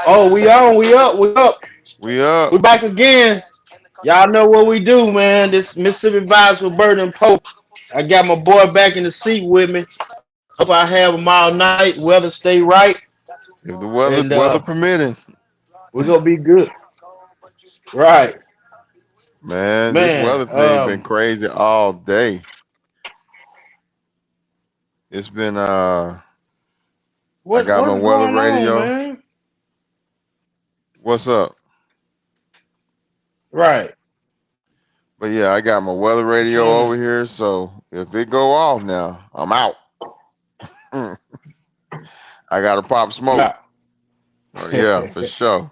Oh, we on, we up, we up. We up. We back again. Y'all know what we do, man. This Mississippi Vibes with Bird and Poe. I got my boy back in the seat with me. Hope I have him all night. Weather stay right. If the weather And weather permitting. we're gonna be good. Right. Man, this Man. weather thing been crazy all day. It's been I got my What's weather going on, radio. man? What's up? Right. But yeah, I got my weather radio Mm. over here, so if it go off now, I'm out. I gotta pop smoke. Right. Oh, yeah, for sure.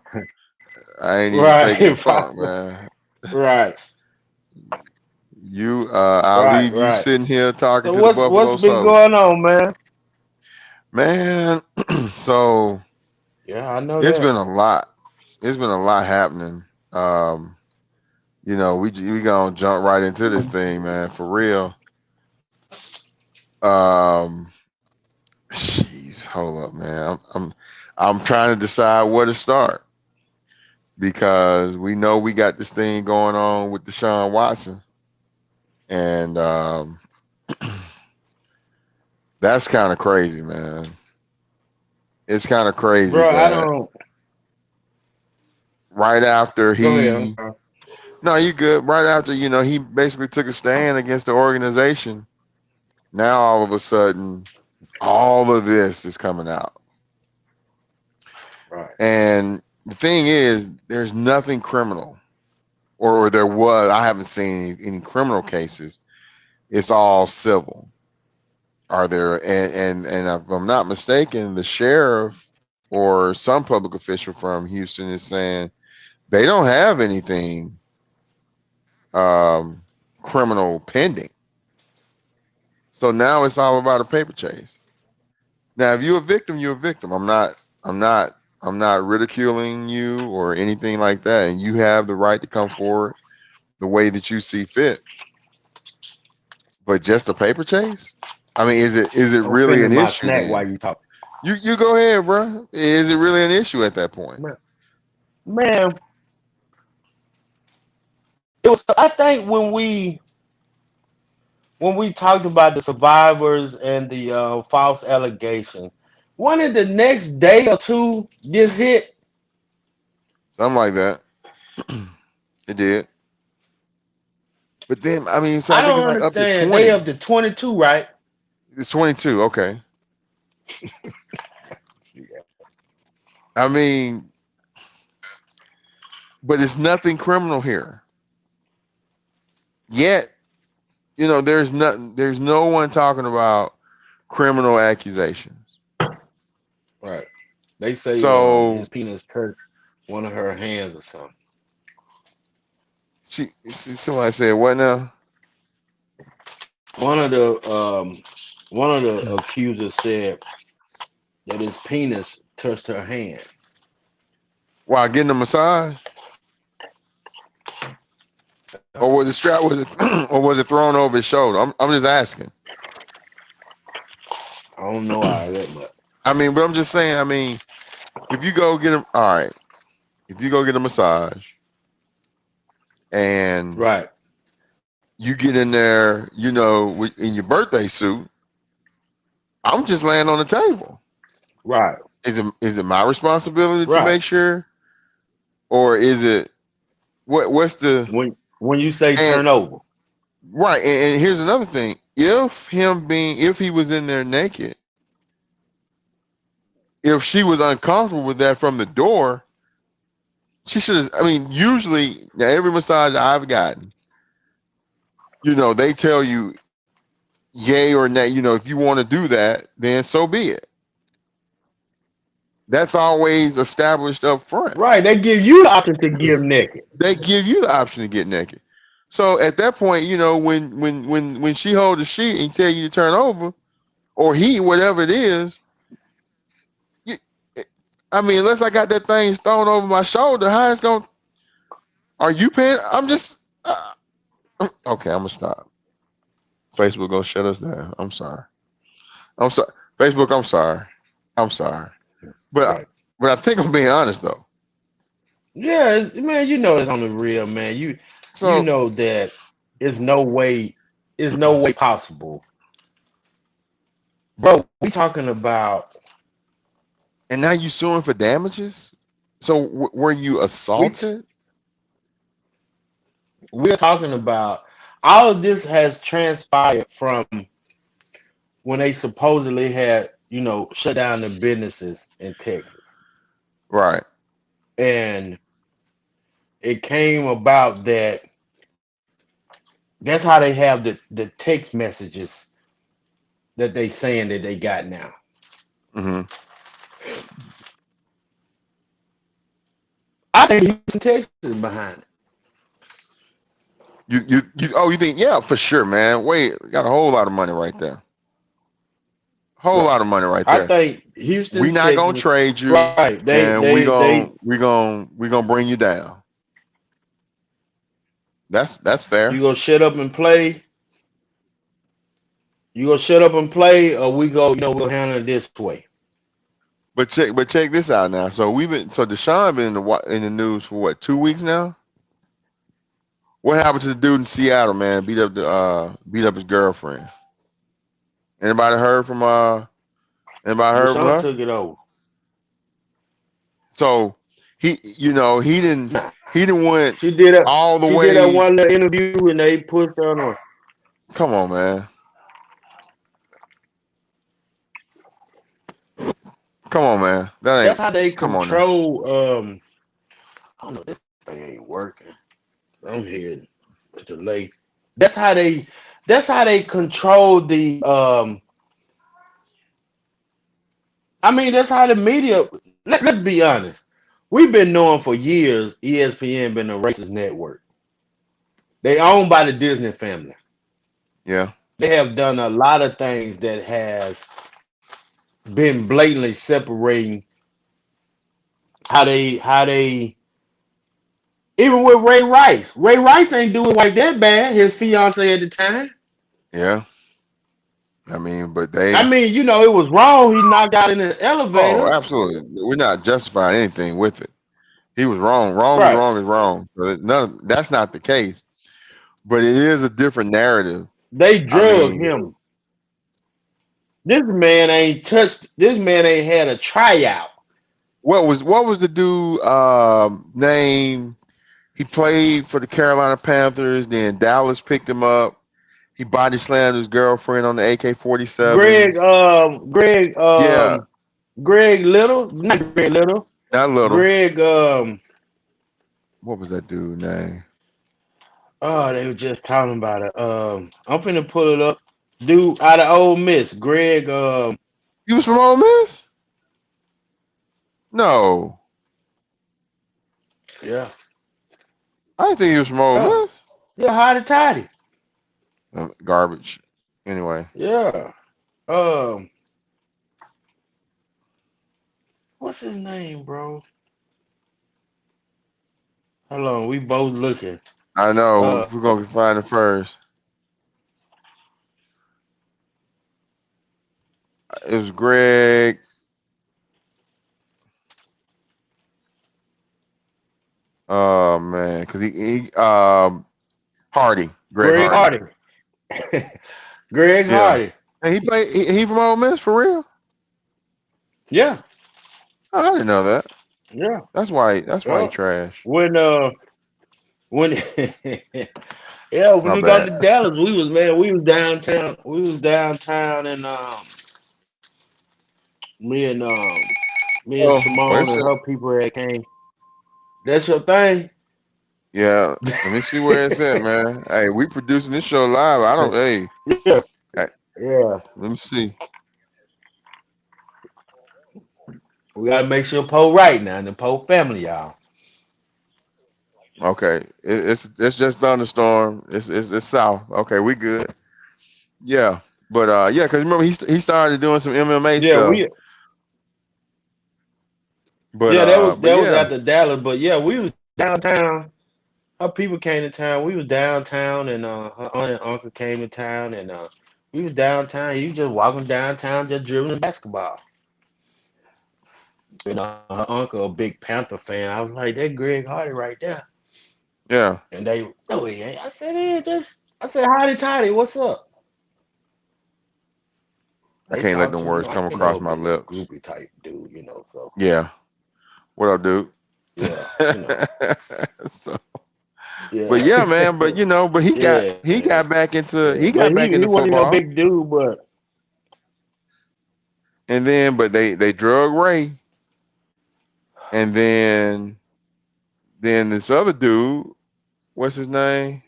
I ain't even faking the Right. funk, man. Right. I'll Right. leave you Right. sitting here talking So to the what's Buffalo been Soldier. going on, man? Man, so Yeah, I know it's that. been a lot. It's been a lot happening. Um, we gonna jump right into this thing, man, for real. Um, Jeez, hold up, man. I'm trying to decide where to start because we know we got this thing going on with Deshaun Watson, and that's kind of crazy, man. It's kind of crazy Bro, I that don't right after go ahead. I'm he, sorry. no, you good. Right after he basically took a stand against the organization. Now all of a sudden, all of this is coming out. Right. And the thing is, there's nothing criminal, or there was. I haven't seen any criminal cases. It's all civil. Are there? And if I'm not mistaken, the sheriff or some public official from Houston is saying they don't have anything um, criminal pending. So now it's all about a paper chase. Now, if you're a victim, you're a victim. I'm not. I'm not ridiculing you or anything like that. And you have the right to come forward the way that you see fit. But just a paper chase? I mean, is it I'm really finna an my issue snack while then? you talk. You go ahead, bro. Is it really an issue at that point? Man, it was I think when we talked about the survivors and the false allegation, one of the next day or two just hit. Something like that. It did. But then, I mean, so I I think it's don't like up to understand. They 20. up to 22, right? It's 22. Okay. I mean, but it's nothing criminal here. Yet, there's no one talking about criminal accusations. Right. They say his So penis touched one of her hands or something. somebody said, what now? One of the one of the accusers said that his penis touched her hand. While getting a massage? Or was the strap was it or was it thrown over his shoulder? I'm just asking. I don't know all that much. I mean, but I'm just saying, I mean, if you go get a all right, if you go get a massage and Right. you get in there, in your birthday suit, I'm just laying on the table. Right. Is it my responsibility to Right. make sure, or is it what's the When you say and turn over. right? And here's another thing: if he was in there naked, if she was uncomfortable with that from the door, she should have. I mean, usually now every massage I've gotten, they tell you yay or nay. If you want to do that, then so be it. That's always established up front. Right. They give you the option to give naked. They give you the option to get naked. So at that point, when she hold the sheet and tell you to turn over, or he, whatever it is, you, I mean, unless I got that thing thrown over my shoulder, how it's going? Are you paying? I'm just okay. I'm gonna stop. Facebook gonna shut us down. I'm sorry. I'm sorry. Facebook. I'm sorry. I'm sorry. But Right. but I think I'm being honest though. Yeah, man, you know it's on the real, man. You So know that it's no way possible. Bro, we talking about and now you suing for damages. So were you we assaulted? we're talking about all of this has transpired from when they supposedly had, shut down the businesses in Texas. Right. And it came about that that's how they have the text messages that they saying that they got now. Hmm. I think Houston, Texas is behind it. You oh you think yeah for sure man. Wait, got a whole lot of money right there. Whole Right. lot of money right I there. think We Houston, not gonna Texas, trade you, right. They and we they gon' they we gon' we gonna bring you down. That's you fair. go shut up and play. You go shut up and play, or we'll handle it this way. But check this out now. So Deshaun been in the news for what 2 weeks now. What happened to the dude in Seattle, man? Beat up his girlfriend. Anybody heard from Deshaun her? took it over. So he didn't Nah, he didn't went she did a all the she did that way. one little interview and they pushed her on. Come on, man. Come on, man. That That's ain't. how they Come on now. control. I don't know. This thing ain't working. I'm here to delay. That's how they. That's how they control the. I mean, that's how the media. Let's be honest. We've been knowing for years. ESPN been a racist network. They owned by the Disney family. Yeah. They have done a lot of things that has been blatantly separating how they even with Ray Rice. Ray Rice ain't doing like that bad. His fiance at the time. Yeah. I mean, but I they. mean, it was wrong. He knocked out in the Oh, elevator. absolutely. We're not justifying anything with it. He was wrong. Wrong is Right. wrong is wrong. So that's not the case. But it is a different narrative. They I drug mean, him. This man ain't touched. This man ain't had a tryout. what was the dude name? He played for the Carolina Panthers. Then Dallas picked him up. He body slammed his girlfriend on the Greg, AK-47s. Greg, Yeah, Greg Little, not Greg Little. that little. Greg, What was that dude name? oh, they were just talking about it. I'm finna pull it up. Dude out of Ole Miss, Greg. He was from Ole Miss? No, Yeah, I didn't think he was from Ole yeah, Miss. yeah, Hotty Toddy. Garbage. Anyway, Yeah. Um, what's his name, bro? Hold on, we both looking. I know Uh, we're gonna find it first. It was Greg. Oh man, because he Hardy, Greg Greg Hardy. Hardy. Greg Yeah, Hardy. and he from Ole Miss for real. Yeah, Oh, I didn't know that. yeah, That's why he yeah. trash. When when yeah, when My we got bad. to Dallas, we was downtown. We was downtown, and me and um, me and Oh, wait a Simone and second. her people that came. That's your thing. Yeah, let me see where it's at, man. Hey, we producing this show live. I don't. Hey, Yeah, hey, yeah. let me see. We gotta make sure Poe right now, and the Poe family, y'all. Okay, it's just thunderstorm. It's south. Okay, we good. Yeah, but yeah, because remember he started doing some MMA Yeah, stuff. we But yeah that was but that was yeah, after Dallas, but yeah, we was downtown. Her people came to town. We was downtown, and her aunt and uncle came to town, and we was downtown. You just walking downtown, just dribbling basketball. You know, her uncle a big Panther fan. I was like, that Greg Hardy right there. Yeah, And they, no, he ain't. I said, yeah, I said, howdy tidy, what's up? I They can't let talk them to me. words I come ain't across never my been no lips. groupie type dude, you know. So Yeah. What up, dude? yeah, So, but yeah, yeah, man. But but yeah, he got back into yeah. But he wasn't no football, big dude, but and then but they drug Ray, and then this other dude, what's his name?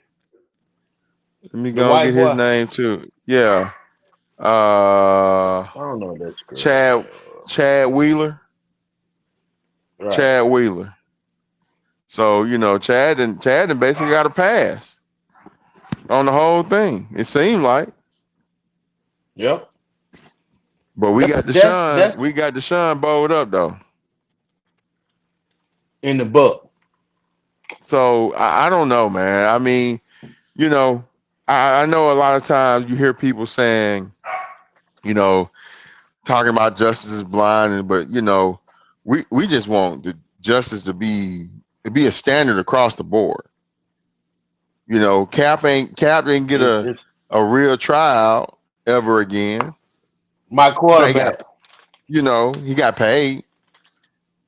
Let me the go and white get his boy, name too. Yeah. Uh, I don't know that script. Chad Chad Wheeler. Right. Chad Wheeler. So Chad and basically got a pass on the whole thing. It seemed like, Yep. but That's we got Deshaun bowled up though. in the book. So I don't know, man. I mean, you know, I know a lot of times you hear people saying, you know, talking about justice is blind, but we just want the justice to be a standard across the board. Cap didn't get It's a real tryout ever again. my Now he got quarterback. he got paid.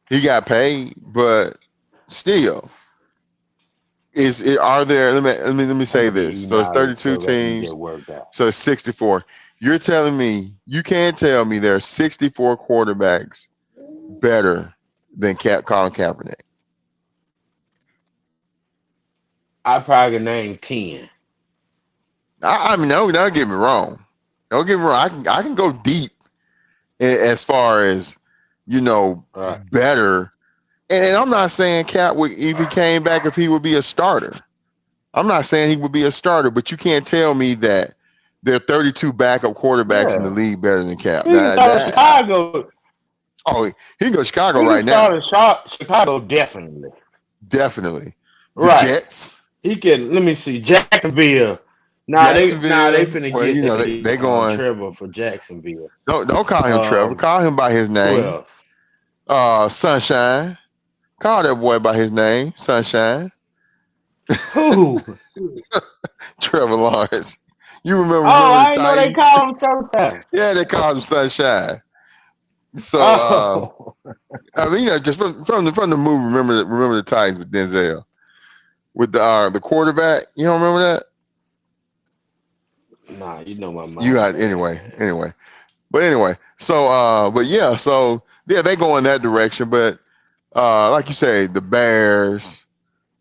He got paid, but still, are there? Let me I'm say gonna get this. eaten So it's out of this 32 stuff after you teams. get worked out. So it's 64. You're telling me you can't tell me there are 64 quarterbacks better than Colin Kaepernick? I probably can name 10. I mean, don't get me wrong. Don't get me wrong. I can go deep as far as Right. better. And I'm not saying Cap would, if he came back, if he would be a starter. I'm not saying he would be a starter, but you can't tell me that there are 32 backup quarterbacks in the Yeah. league better than Cap. He can Now, start in Chicago. oh, he can go to Chicago He can right start now. in Chicago definitely. Definitely. The Right. Jets, He can. Let me see. Jacksonville. They Jacksonville. finna Well, get they going. Trevor for Jacksonville. Don't call him Trevor. Um, Call him by his who name. else? Sunshine. Call that boy by his name, Sunshine. Who? Trevor Lawrence. You remember Oh, the I didn't know they Titans? call him Sunshine. Yeah, they called him Sunshine. So Oh, I mean, just from the movie, remember the Titans with Denzel with the quarterback. You don't remember that? nah, you know my You mind got bad, anyway, man. anyway. But anyway, but yeah, so yeah, they go in that direction. But like you say, the Bears,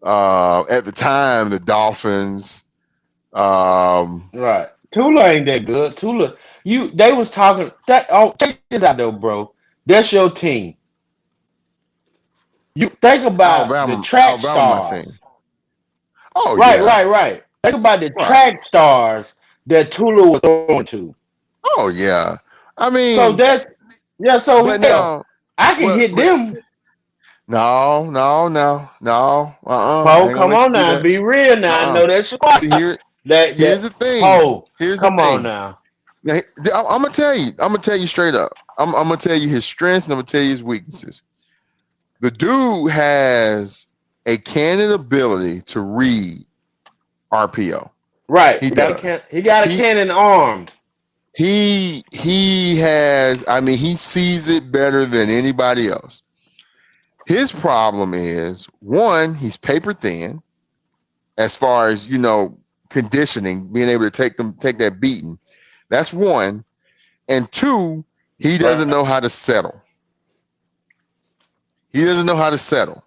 at the time, the Dolphins. Right. Tula ain't that good. They was talking that. Oh, check this out though, bro. That's your team. You think about the track Alabama, my team. stars. Oh Right, yeah, right, right. Think about the right. track stars that Tula was throwing to. Oh yeah. I So mean, that's yeah. So but hell, now, I can but hit them. no, no, no, no. I Poe, ain't gonna come let you on do now, that. be real now. I know that's your squad. See That here's the thing. Poe, Here's the come on thing. now. Now, I'm gonna tell you. I'm gonna tell you straight up. I'm gonna tell you his strengths and I'm gonna tell you his weaknesses. The dude has a canon ability to read RPO. Right, He does. he got a He cannon arm. he has. I mean, he sees it better than anybody else. His problem is one, he's paper thin as far as conditioning, being able to take that beating. That's one. And two, he doesn't know how to settle. He doesn't know how to settle.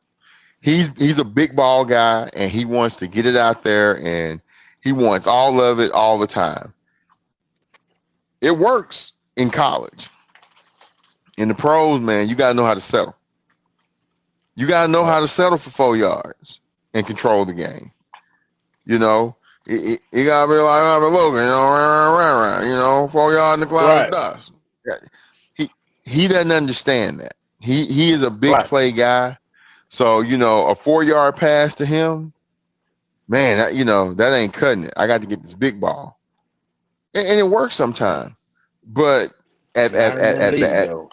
He's a big ball guy and he wants to get it out there and he wants all of it all the time. It works in college. In the pros, man, you gotta know how to settle. You gotta know how to settle for 4 yards and control the game. You know, you gotta be like Logan, 4 yards in the cloud of Right, dust. Yeah, he doesn't understand that. He is a big right. play guy. So, a 4 yard pass to him, man, that ain't cutting it. I got to get this big ball. And it works sometimes. But at Not in the at league the though.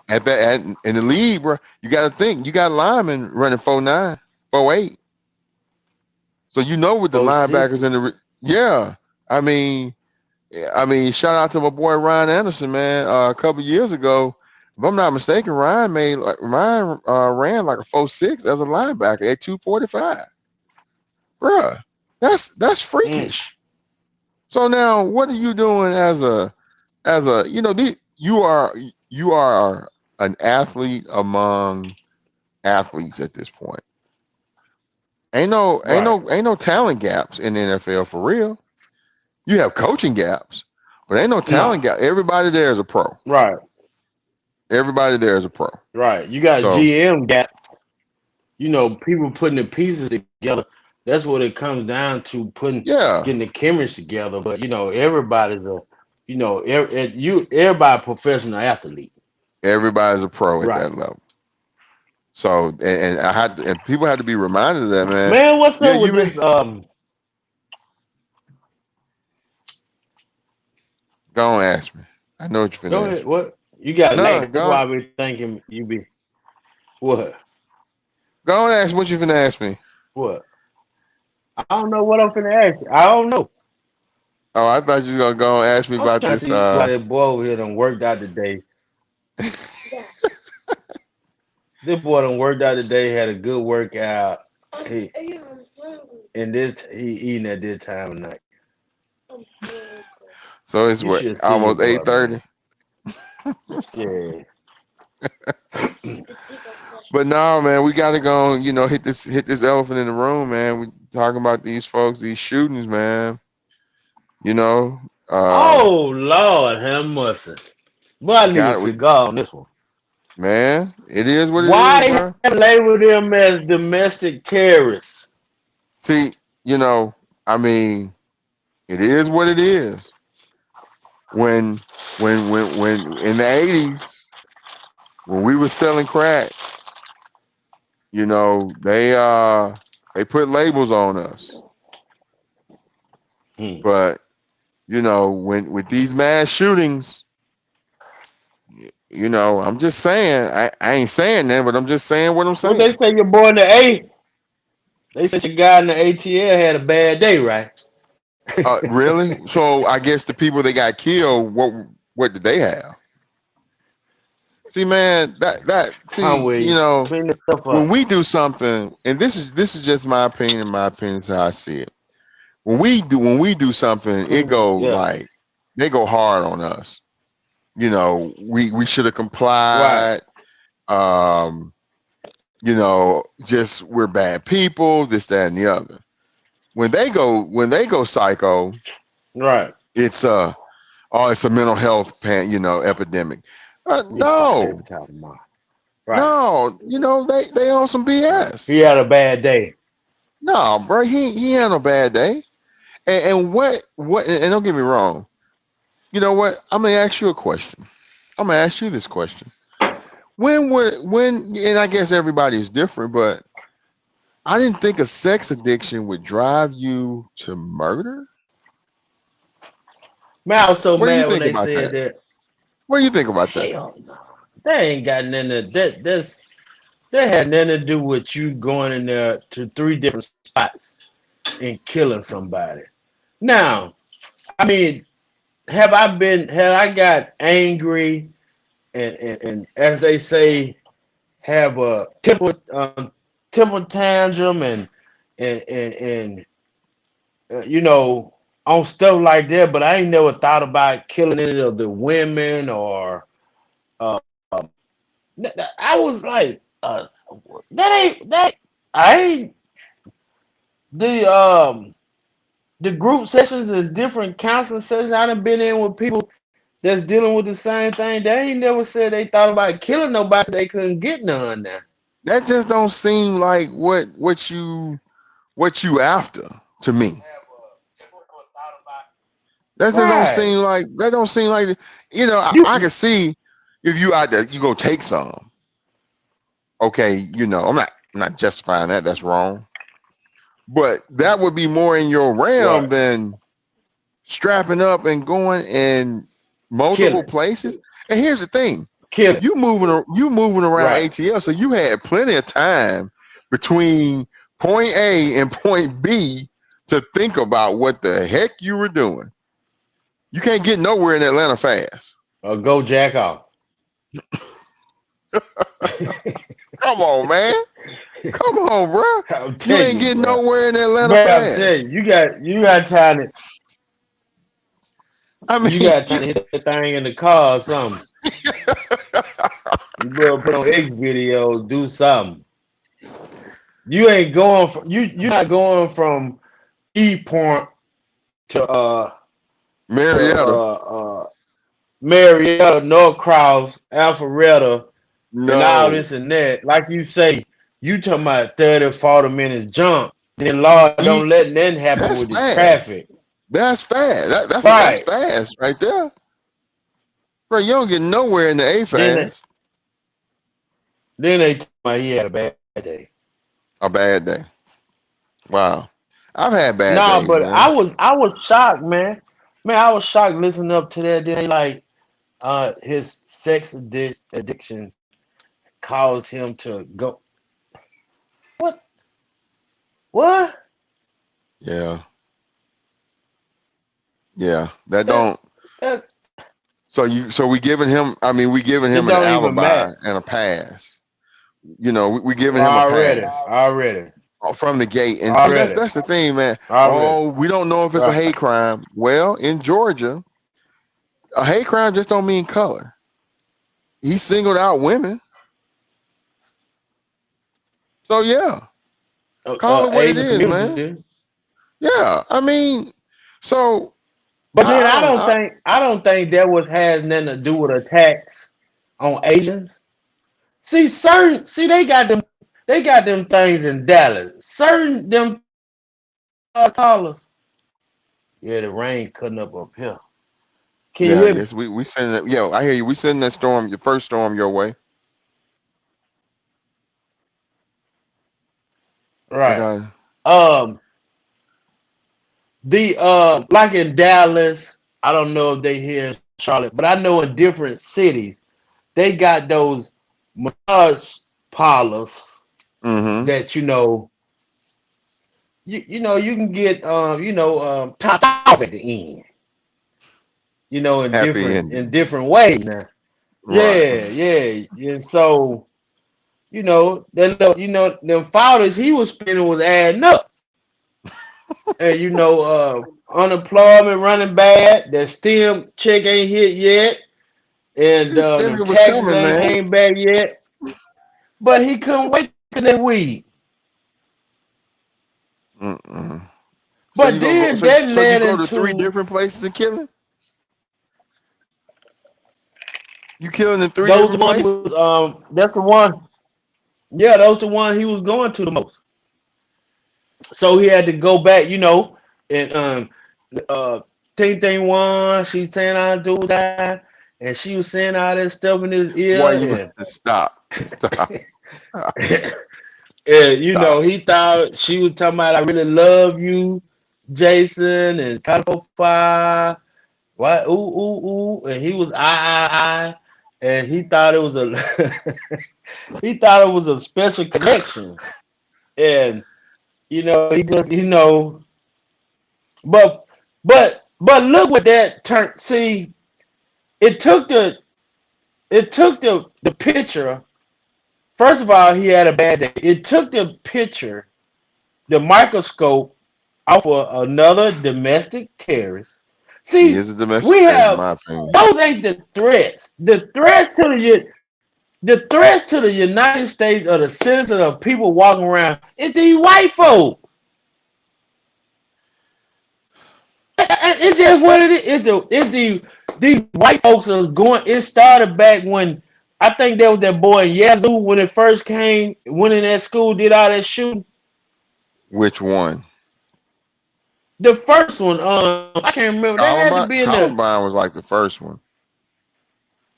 in the league, bro. You got to think. You got linemen running 4.9, 4.8. So you know with the Four linebackers in sixes. the yeah. I mean, shout out to my boy Ryan Anderson, man. A couple years ago, if I'm not mistaken, Ryan ran like a 4.6 as a linebacker at 245. Bruh, that's Mm. freakish. So now, what are you doing as a you are an athlete among athletes at this point. Right. Ain't no talent gaps in the NFL for real. You have coaching gaps, but ain't no No. talent gap. Everybody there is a pro. Right. Everybody there is a pro. Right. You got So GM gaps. People putting the pieces together. That's what it comes down to, yeah, getting the chemistry together. But everybody's everybody professional athlete. everybody's a pro at Right. that level. So and people had to be reminded of that, man. Man, what's Yeah, up you with may this? go on ask me. I know what you're Go finna ask ahead. me. What you got? No, Like that's why I be thinking you be what? go on ask me what you finna ask me. What? I don't know what I'm finna ask you. I don't know. Oh, I thought you was gonna go and ask me I'm about trying to this. see why that boy over here done worked out today. This boy done worked out today, had a good workout. He he eating at this time of night. So it's You what should see your almost boy, man. 8:30. Yeah. But no, man, we gotta go. Hit this elephant in the room, man. We talking about these folks, these shootings, man. You know, um, Oh Lord, have mercy. Boy, I need a we cigar on this one. man, it is what it is, Why they bro. have labeled them as domestic terrorists? See, you know, I mean, it is what it is. When when in the 80s, when we were selling crack, they put labels on us. Hmm. But when with these mass shootings, I'm just saying, I ain't saying that, but I'm just saying what I'm What they saying. say your boy in the A? They said your guy in the ATL had a bad day, right? Really? So I guess the people that got killed, what did they have? See, man, Conway, clean this stuff when up. we do something, and this is just my opinion. My opinion is how I see it. When we do something, it Clean it. go Yeah. like they go hard on us. We should have Right. complied. Um, just we're bad people, this, that, and the other. When they go psycho, Right. it's it's a mental health epidemic. Need to fight every No, time tomorrow. Right. no, they on some Right. BS. He had a bad day. No, bro, he had no bad day. And and don't get me wrong. You know what? I'm gonna ask you a question. I'm gonna ask you this question. And I guess everybody's different, but I didn't think a sex addiction would drive you to murder. Man, I was so What do you mad when think they about said that? that. What do you think about that? Hell no. That ain't got nothing to that had nothing to do with you going in there to three different spots and killing somebody. Now, I mean, have I got angry and as they say, have a temper tantrum and on stuff like that, but I ain't never thought about killing any of the women or uh, I was like, that ain't that I ain't the the group sessions and different counseling sessions I done been in with people that's dealing with the same thing. They ain't never said they thought about killing nobody. They couldn't get none now. That just don't seem like what you after to me. Right. That don't seem like You I can see if you out there you go take some. Okay, I'm not justifying that. That's wrong. But that would be more in your realm right. than strapping up and going in multiple Killing. places. And here's the thing: Kill it. you moving around Right. ATL, so you had plenty of time between point A and point B to think about what the heck you were doing. You can't get nowhere in Atlanta fast. Or go jack off. Come on, man. Come on, bro. I'm You telling ain't you, getting bro. nowhere in Atlanta But I'm fast. telling you, you got time to I mean, you got time to hit that thing in the car or something. You better put on X video, do something. You ain't going from you're not going from E Point to Marietta. Marietta, Norcross, Alpharetta, and all No. this and that. Like you say, you talking about 30, 40 minutes jump. Then Lord E- don't let nothing happen That's with the fast. traffic. That's fast. That's Right. fast right there. Bro, you don't get nowhere in the A Then fast. they talk about he had a bad day. A bad day. Wow. I've had bad No, days, but man. I was shocked, man. Man, I was shocked listening up to that. Then like his addiction caused him to go. What? What? Yeah. Yeah. That That don't that's so we giving it him an don't even alibi matter. and a pass. You know, we giving him a Already, pass already, from the gate. And see, already, that's the thing, man. already. Oh, we don't know if it's a Right. hate crime. Well, in Georgia, a hate crime just don't mean color. He singled out women. So yeah, call it what it Asian is, man. community. Yeah, I mean, so But then I don't. I, I don't think that was has nothing to do with attacks on Asians. See they got them things in Dallas. Certain them callers. Yeah, the rain cutting up here. Can you yeah, hear me? yes, we send that. Yeah, I hear you. We sending that storm, your first storm, your way. I Right. got it. Um the like in Dallas, I don't know if they here in Charlotte, but I know in different cities they got those massage parlors Mm-hmm. that you know you can get top off at the end, Happy ending. in different ways now. Right. Yeah. And so, that little, them fathers he was spending was adding up. And unemployment running bad, that STEM check ain't hit yet, and This them stimulus was taxes coming, ain't man. came back yet. But he couldn't wait to that weed. Mm-mm. So you But gonna go? then So that so you led go to three into different places and killing? You killing in three those the different ones he places? was that's the one. Yeah, those the one he was going to the most. So he had to go back, and uh Ting Ting one, she saying I do that, and she was saying all that stuff in his Boy, you ear, better stop, stop, stop, and stop. he thought she was talking about I really love you, Jason, and California Fire. What? Ooh, ooh, ooh, and he was I, and he thought it was a he thought it was a special connection, and he just but look what that turned. See, it took the the picture. First of all, he had a bad day. It took the picture, the microscope, off of another domestic terrorist. He See, is a domestic we terrorist, in have my opinion. those ain't the threats. The threats to the United States are the citizens of people walking around. It's these white folk. It's just what it is. These white folks are going. It started back when I think there was that boy in Yazoo when it first came, went in that school, did all that shooting. Which one? The first one, I can't remember. That had to Columbine. be in Columbine was like the first one.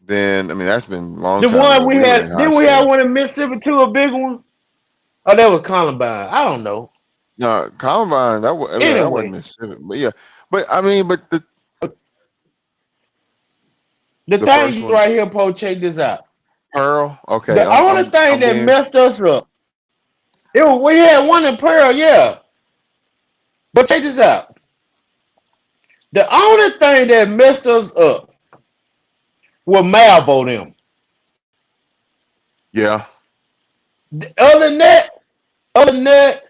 Then I mean that's been a long the time one ago. we We were in had. high Then we had school. one in Mississippi too, a big one. Oh, that was Columbine. I don't know. No, Columbine. That wasn't Anyway, Mississippi, but yeah. But I mean, but The The first thing one, right here, Poe, check this out. Pearl. Okay, The only thing I'm that being. messed us up, we had one in Pearl, yeah. But check this out. The only thing that messed us up was Malvo them. Yeah. Other than that, other than that,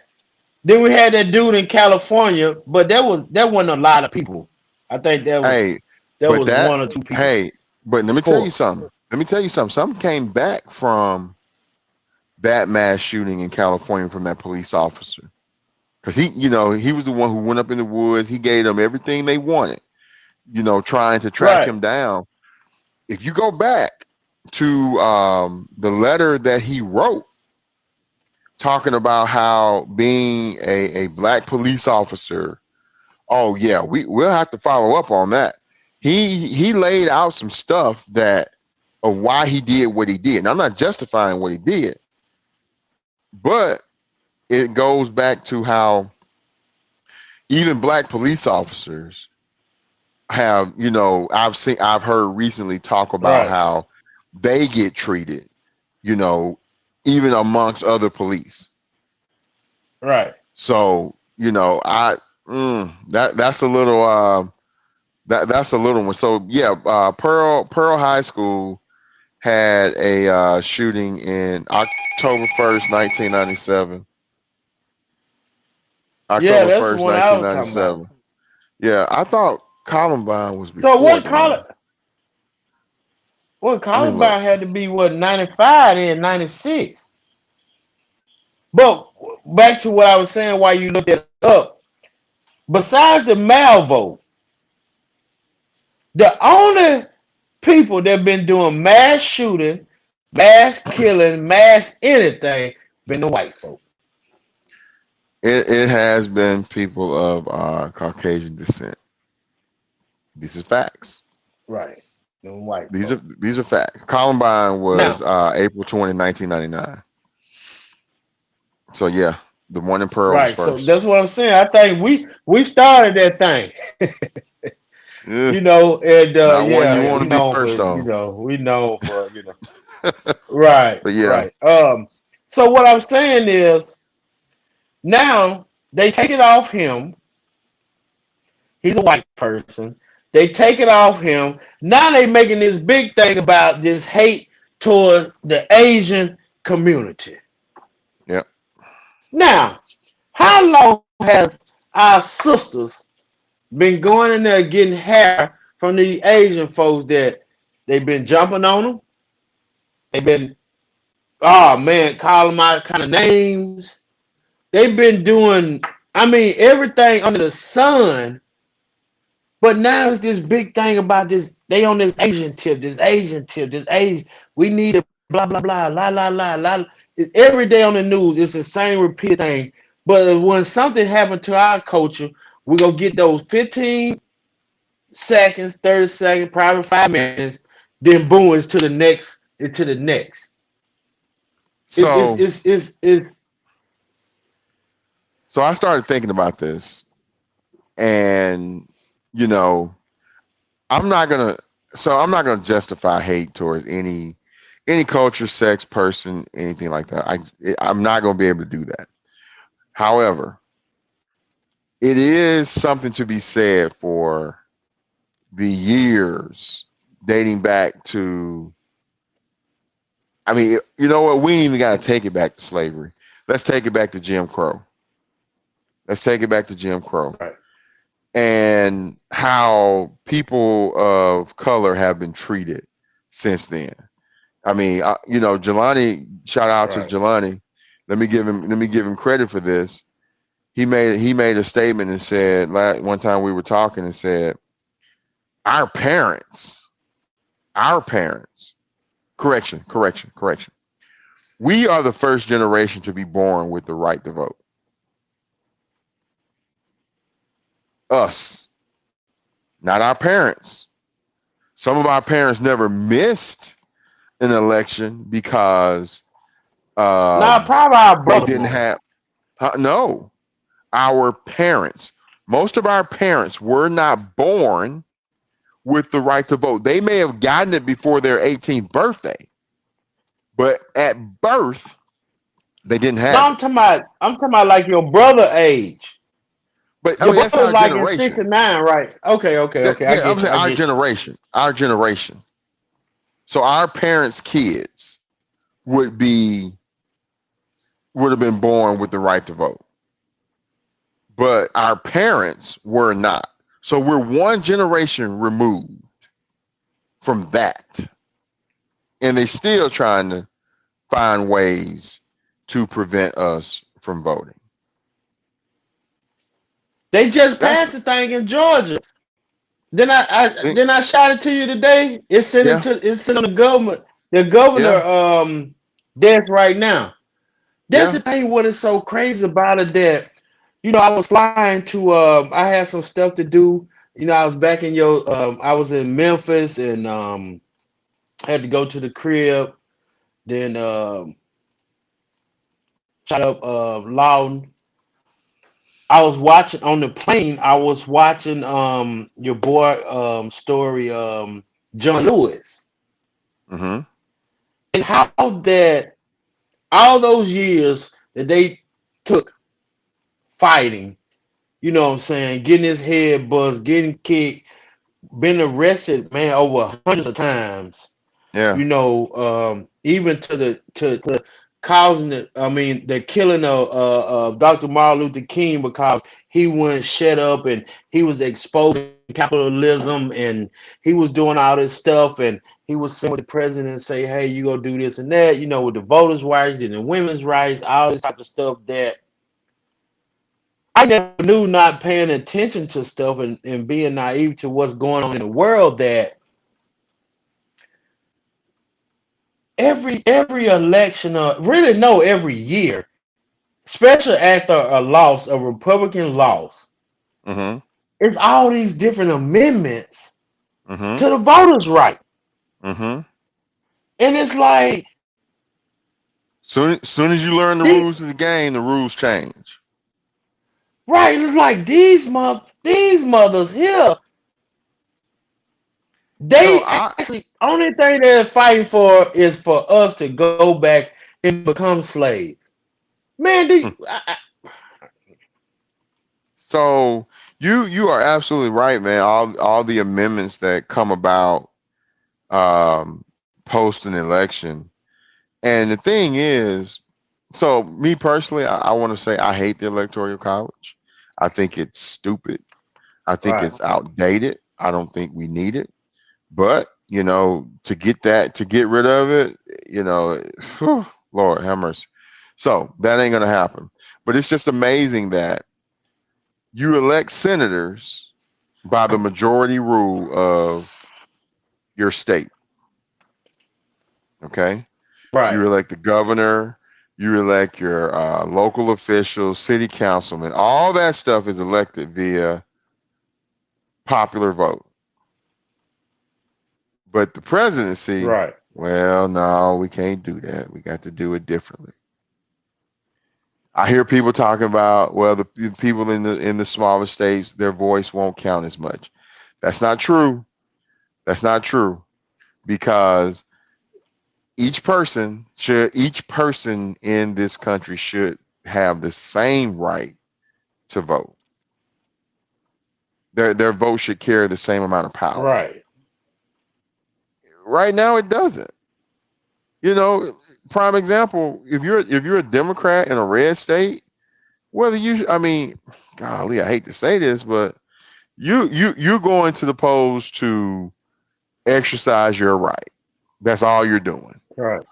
then we had that dude in California, but that wasn't a lot of people. I think Hey, that but was that. one or two people. Hey, but let me tell you Four. something. Let me tell you something. Something came back from that mass shooting in California from that police officer. Because he was the one who went up in the woods. He gave them everything they wanted, trying to track Right. him down. If you go back to the letter that he wrote, talking about how being a black police officer, oh yeah, we'll have to follow up on that. He laid out some stuff that of why he did what he did. Now, I'm not justifying what he did, but it goes back to how even black police officers have, I've heard recently talk about Right. how they get treated, you know, even amongst other police. Right. So, that's a little that's a little one. So yeah, Pearl High School had a shooting in October 1st, 1997. Yeah, October that's the 1st, one I was talking about. 1997. Yeah, I thought Columbine was So before then. Let me look. Columbine had to be what 95 and 96. But back to what I was saying while you looked it up, besides the Malvo, the only people that been doing mass shooting, mass killing, mass anything been the white folk. It has been people of Caucasian descent. These are facts. Right. The white These are folk. these are facts. Columbine was Now, April 20, 1999. So yeah, the one in Pearl was right. So first. that's what I'm saying. I think we started that thing. Yeah, And not one you yeah, want we to be know first for on. we know for right, But yeah, right. So what I'm saying is now they take it off him. He's a white person. They take it off him. Now they making this big thing about this hate toward the Asian community. yeah. Now, how long has our sisters been going in there getting hair from these Asian folks that they've been jumping on them? They've been, oh man, calling them out kind of names. They've been doing, I mean, everything under the sun. But now it's this big thing about this. They on this Asian tip, this Asian tip, this Asian. We need a blah blah blah, la la la la. It's every day on the news. It's the same repeat thing. But when something happened to our culture, we gonna get those 15 seconds, 30 seconds, probably 5 minutes. Then boom, it's to the next. It's to the next. It's it's So it's it's, it's so I started thinking about this, and you know, I'm not gonna. So I'm not gonna justify hate towards any culture, sex, person, anything like that. I'm not gonna be able to do that. However, it is something to be said for the years dating back to. I mean, you know what? We ain't even got to take it back to slavery. Let's take it back to Jim Crow. Let's take it back to Jim Crow right, and how people of color have been treated since then. I mean, Jelani. Shout out to right, Jelani. Let me give him credit for this. He made a statement and said one time we were talking and said our parents, our parents. Correction. We are the first generation to be born with the right to vote. Us, not our parents. Some of our parents never missed an election because now probably our they brothers. didn't have. No, our parents. Most of our parents were not born with the right to vote. They may have gotten it before their 18th birthday, but at birth they didn't No, have it. I'm talking about like your brother age. But I Your mean, that's brother's our like in generation. 69, right? Okay, okay, okay. I Yeah, I'm get you. saying I our get you. generation, our generation. So our parents' kids would be would have been born with the right to vote, but our parents were not. So we're one generation removed from that, and they still trying to find ways to prevent us from voting. They just That's passed the thing in Georgia. think, Then I shot it to you today. yeah, It's sent on the governor yeah, desk right now. That's yeah. the thing. What is so crazy about it that I was flying to I had some stuff to do. I was back in I was in Memphis and had to go to the crib. Then shot up Loudon. I was watching on the plane. I was watching your boy story John Lewis Mm-hmm. and how that all those years that they took fighting, what I'm saying, getting his head buzzed, getting kicked, been arrested, man, over hundreds of times. Yeah, Even to causing the killing of Dr. Martin Luther King because he wouldn't shut up and he was exposing capitalism and he was doing all this stuff and he was saying with the president and say, hey, you go do this and that, with the voters' rights and the women's rights, all this type of stuff that I never knew, not paying attention to stuff and being naive to what's going on in the world, that every election, really no, every year, especially after a Republican loss, mm-hmm. it's all these different amendments Mm-hmm. to the voters' right, Mm-hmm. and it's like Soon as you learn the the- rules of the game, the rules change. right, it's like these mothers here, So they I actually only thing they're fighting for is for us to go back and become slaves. Man, so you are absolutely right, man. All the amendments that come about um, post an election, and the thing is, so me personally, I want to say I hate the electoral college. I think it's stupid. I think right, it's outdated. I don't think we need it. But to get rid of it, whew, Lord have mercy. So that ain't gonna happen. But it's just amazing that you elect senators by the majority rule of your state. Okay, right, you elect the governor, you elect your local officials, city councilmen. All that stuff is elected via popular vote. But the presidency, right, well, no, we can't do that. We got to do it differently. I hear people talking about, well, the people in the smaller states, their voice won't count as much. That's not true. That's not true because each person in this country should have the same right to vote. Their vote should carry the same amount of power. right, Right now, it doesn't. You know, prime example: if you're a Democrat in a red state, whether I mean, golly, I hate to say this, but you're going to the polls to exercise your right. That's all you're doing. right,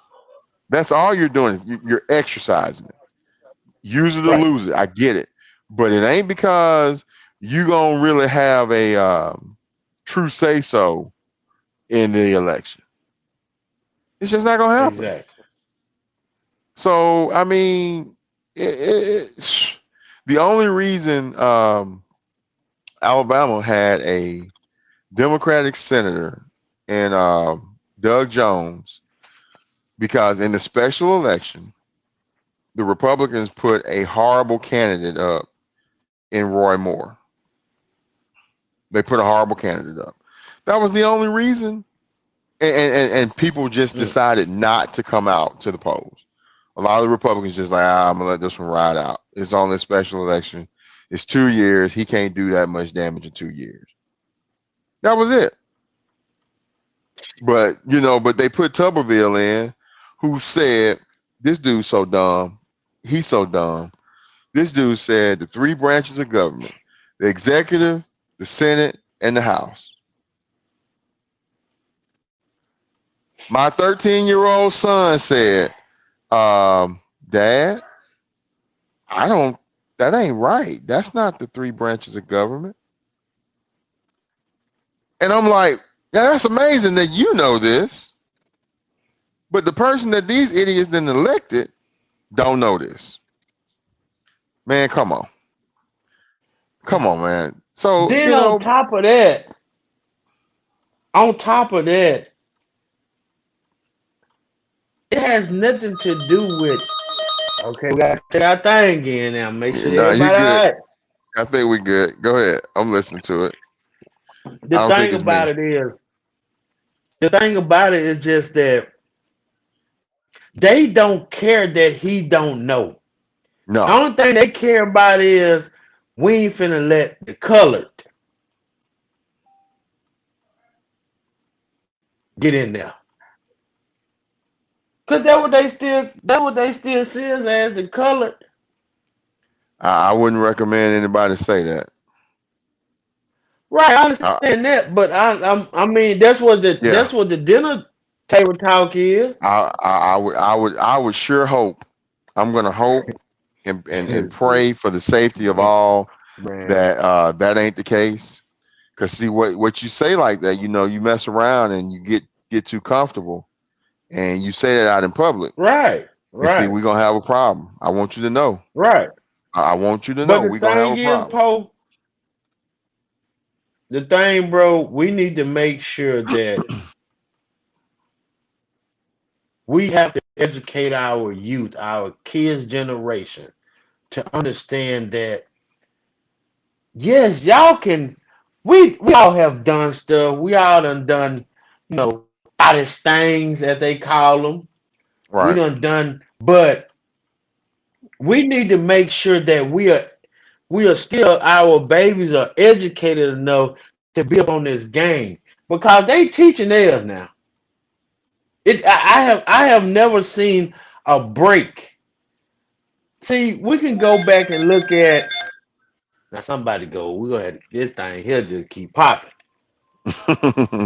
That's all you're doing. You're exercising it. Use it or right. lose it. I get it, but it ain't because you gonna really have a true say so in the election. It's just not gonna happen. Exactly. So I mean, the only reason Alabama had a Democratic senator and Doug Jones because in the special election, the Republicans put a horrible candidate up in Roy Moore. They put a horrible candidate up. That was the only reason. And people just Mm. decided not to come out to the polls. A lot of the Republicans just like, I'm gonna let this one ride out. It's on this special election. It's 2 years. He can't do that much damage in 2 years. That was it. But but they put Tuberville in, who said, this dude's so dumb. He's so dumb. This dude said the three branches of government: the executive, the Senate, and the House. My 13-year-old son said, Dad, I don't, that ain't right. That's not the three branches of government. And I'm like, yeah, that's amazing that you know this. But the person that these idiots then elected don't know this. Man, come on. Come on, man. So, Then on top of that, it has nothing to do with. Okay, we got to say our thing again now. Make sure no, you everybody all good. right. I think we good. Go ahead. I'm listening to it. The I don't think thing it's about me. it is, the thing about it is just that they don't care that he don't know. The No. only thing they care about is we ain't finna let the colored get in there. Cause that what they still see us as the colored. I wouldn't recommend anybody say that. Right, I I, understand that, but I mean yeah. that's what the dinner table talk is. I would sure hope. I'm gonna hope and pray for the safety of all Man, that that ain't the case. Cause see what you say like that, you mess around and you get too comfortable and you say that out in public. right, And see, right, we're gonna have a problem. I want you to know. right. I want you to But know the we're gonna have thing a is, problem. Poe, the thing, bro, we need to make sure that we have to educate our youth, our kids' generation, to understand that yes, y'all can. We all have done stuff. We all done oddish things as they call them. We Right. done, but we need to make sure that we are still our babies are educated enough to be up on this game because they teaching theirs now. I have never seen a break. See, we can go back and look at now. Somebody go. We go ahead. This thing here just keep popping.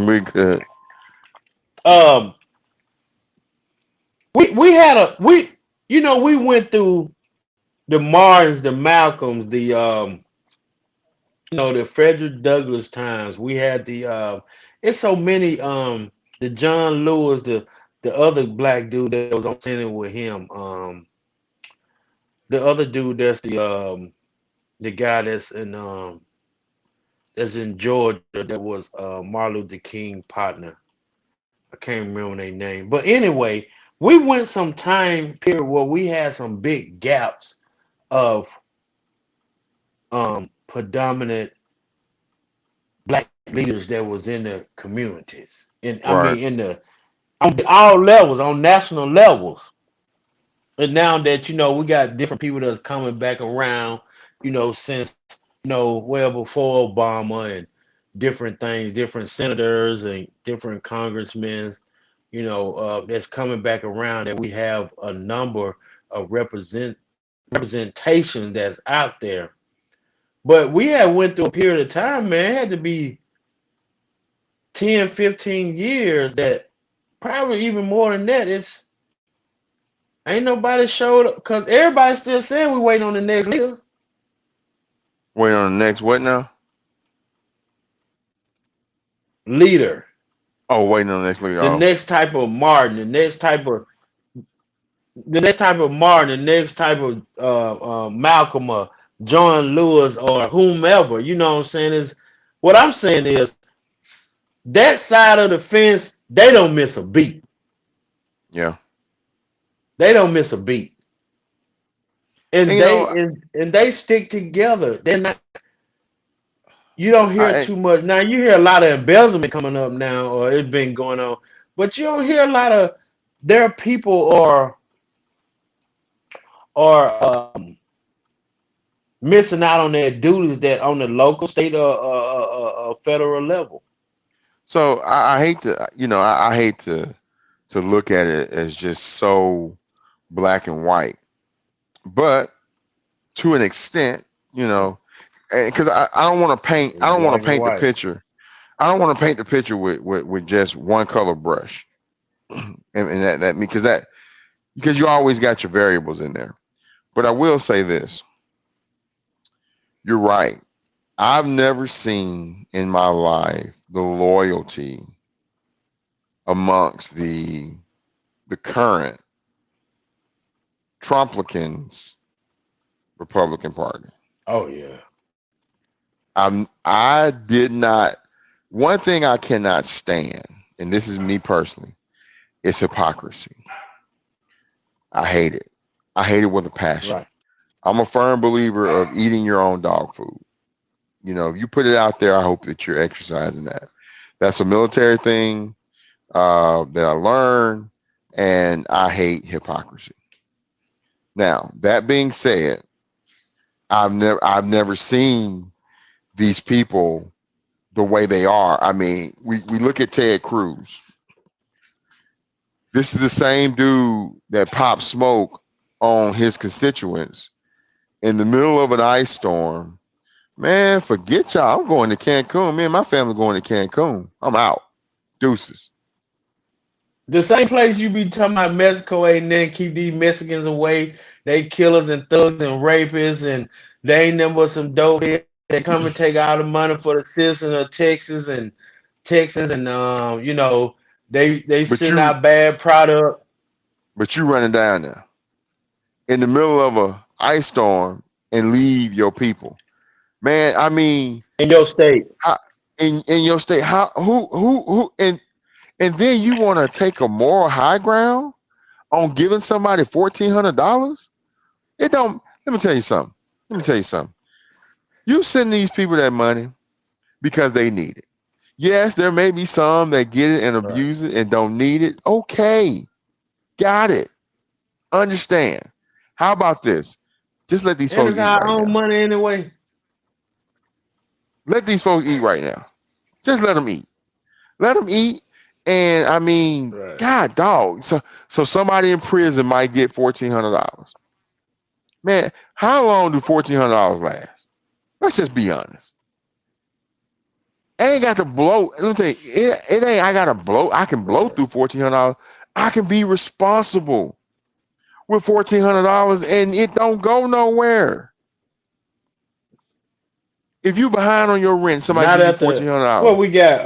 We could. Um, we had a we went through the Martins, the Malcolms, the Frederick Douglass times. We had it's so many the John Lewis, the other black dude that was on Senate with him. The other dude that's the guy that's in Georgia that was Martin Luther King partner. I can't remember their name. But anyway, we went some time period where we had some big gaps of predominant black leaders that was in the communities. And I Right. mean in the on all levels, on national levels. And now that we got different people that's coming back around, since well before Obama and different things, different senators and different congressmen, that's coming back around that we have a number of representation that's out there. But we had went through a period of time, man, it had to be 10, 15 years that probably even more than that. It's ain't nobody showed up because everybody's still saying we waiting on the next Wait on the next what now? leader, Oh, waiting on the next leader. the Oh, next type of Martin, the next type of Malcolm or John Lewis or whomever. You know what I'm saying? Is what I'm saying is that side of the fence, they don't miss a beat. yeah. They don't miss a beat. And And they stick together. They're not You don't hear I, too much now. You hear a lot of embezzlement coming up now, or it's been going on, but you don't hear a lot of. There are people or missing out on their duties that on the local, state, or federal level. so I hate to, I hate to look at it as just so black and white, but to an extent, because I don't want to paint, I It's don't want black to and paint the white. picture. I don't want to paint the picture with just one color brush, and that because you always got your variables in there. But I will say this: you're right. I've never seen in my life the loyalty amongst the current Trumplicans Republican Party. Oh yeah. I did not. One thing I cannot stand, and this is me personally, is hypocrisy. I hate it. I hate it with a passion. Right. I'm a firm believer of eating your own dog food. If you put it out there, I hope that you're exercising that. That's a military thing that I learned, and I hate hypocrisy. Now, that being said, I've never seen these people the way they are. I mean, we look at Ted Cruz. This is the same dude that popped smoke on his constituents in the middle of an ice storm. Man, forget y'all. I'm going to Cancun. Me and my family going to Cancun. I'm out. Deuces. The same place you be talking about Mexico ain't then keep these Mexicans away. They killers and thugs and rapists and they ain't nothing but some dope heads. They come and take all the money for the citizens of Texas and Texans and they But send you out bad product but you running down there in the middle of a ice storm and leave your people. Man, I mean, in your state. how, in your state, how who and then you want to take a moral high ground on giving somebody $1,400? It don't. Let me tell you something. Let me tell you something. You send these people that money because they need it. Yes, there may be some that get it and Right. abuse it and don't need it. Okay, got it. Understand. How about this? Just let these And folks it's eat our right own now. money anyway. Let these folks eat right now. Just let them eat. Let them eat. And I mean, Right. God, dog. So somebody in prison might get $1,400. Man, how long do $1,400 last? Let's just be honest. I ain't got to blow. Let me tell you, it ain't. I got to blow. I can blow Right. through $1,400. I can be responsible with $1,400, and it don't go nowhere. If you behind on your rent, somebody Not give you at fourteen the hundred what dollars. we got.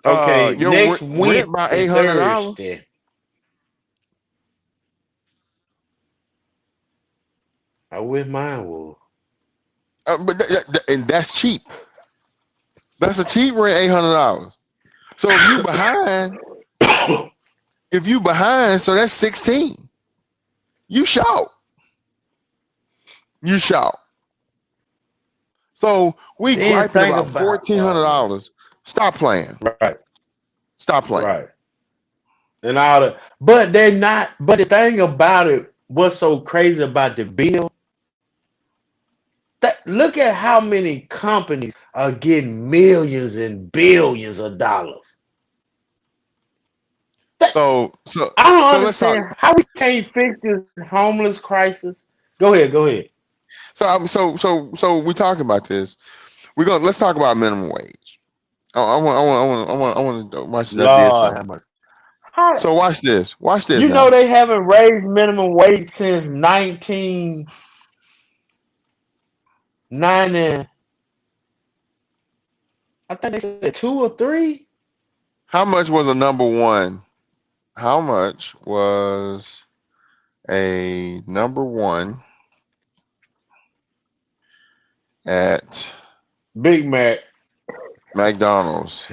Okay, Your next rent by Wednesday, $800. Thursday. I wish mine was. But and that's cheap. That's a cheap rent, $800. So if you behind, so that's 16. You shout. You shout. So we Then griping think about about man. $1,400. Stop playing. Right, Stop playing. right. And all that. But they're not, but the thing about it, what's so crazy about the bill, that look at how many companies are getting millions and billions of dollars. That, So I don't so let's talk. understand how we can't fix this homeless crisis. Go ahead, go ahead. So we talking about this. Let's talk about minimum wage. Oh, I want to watch this. I did Lord something. have mercy. How, So watch this. Watch this you know now. they haven't raised minimum wage since 1990. I think they said two or three. How much was a number one? How much was a number one at Big Mac. McDonald's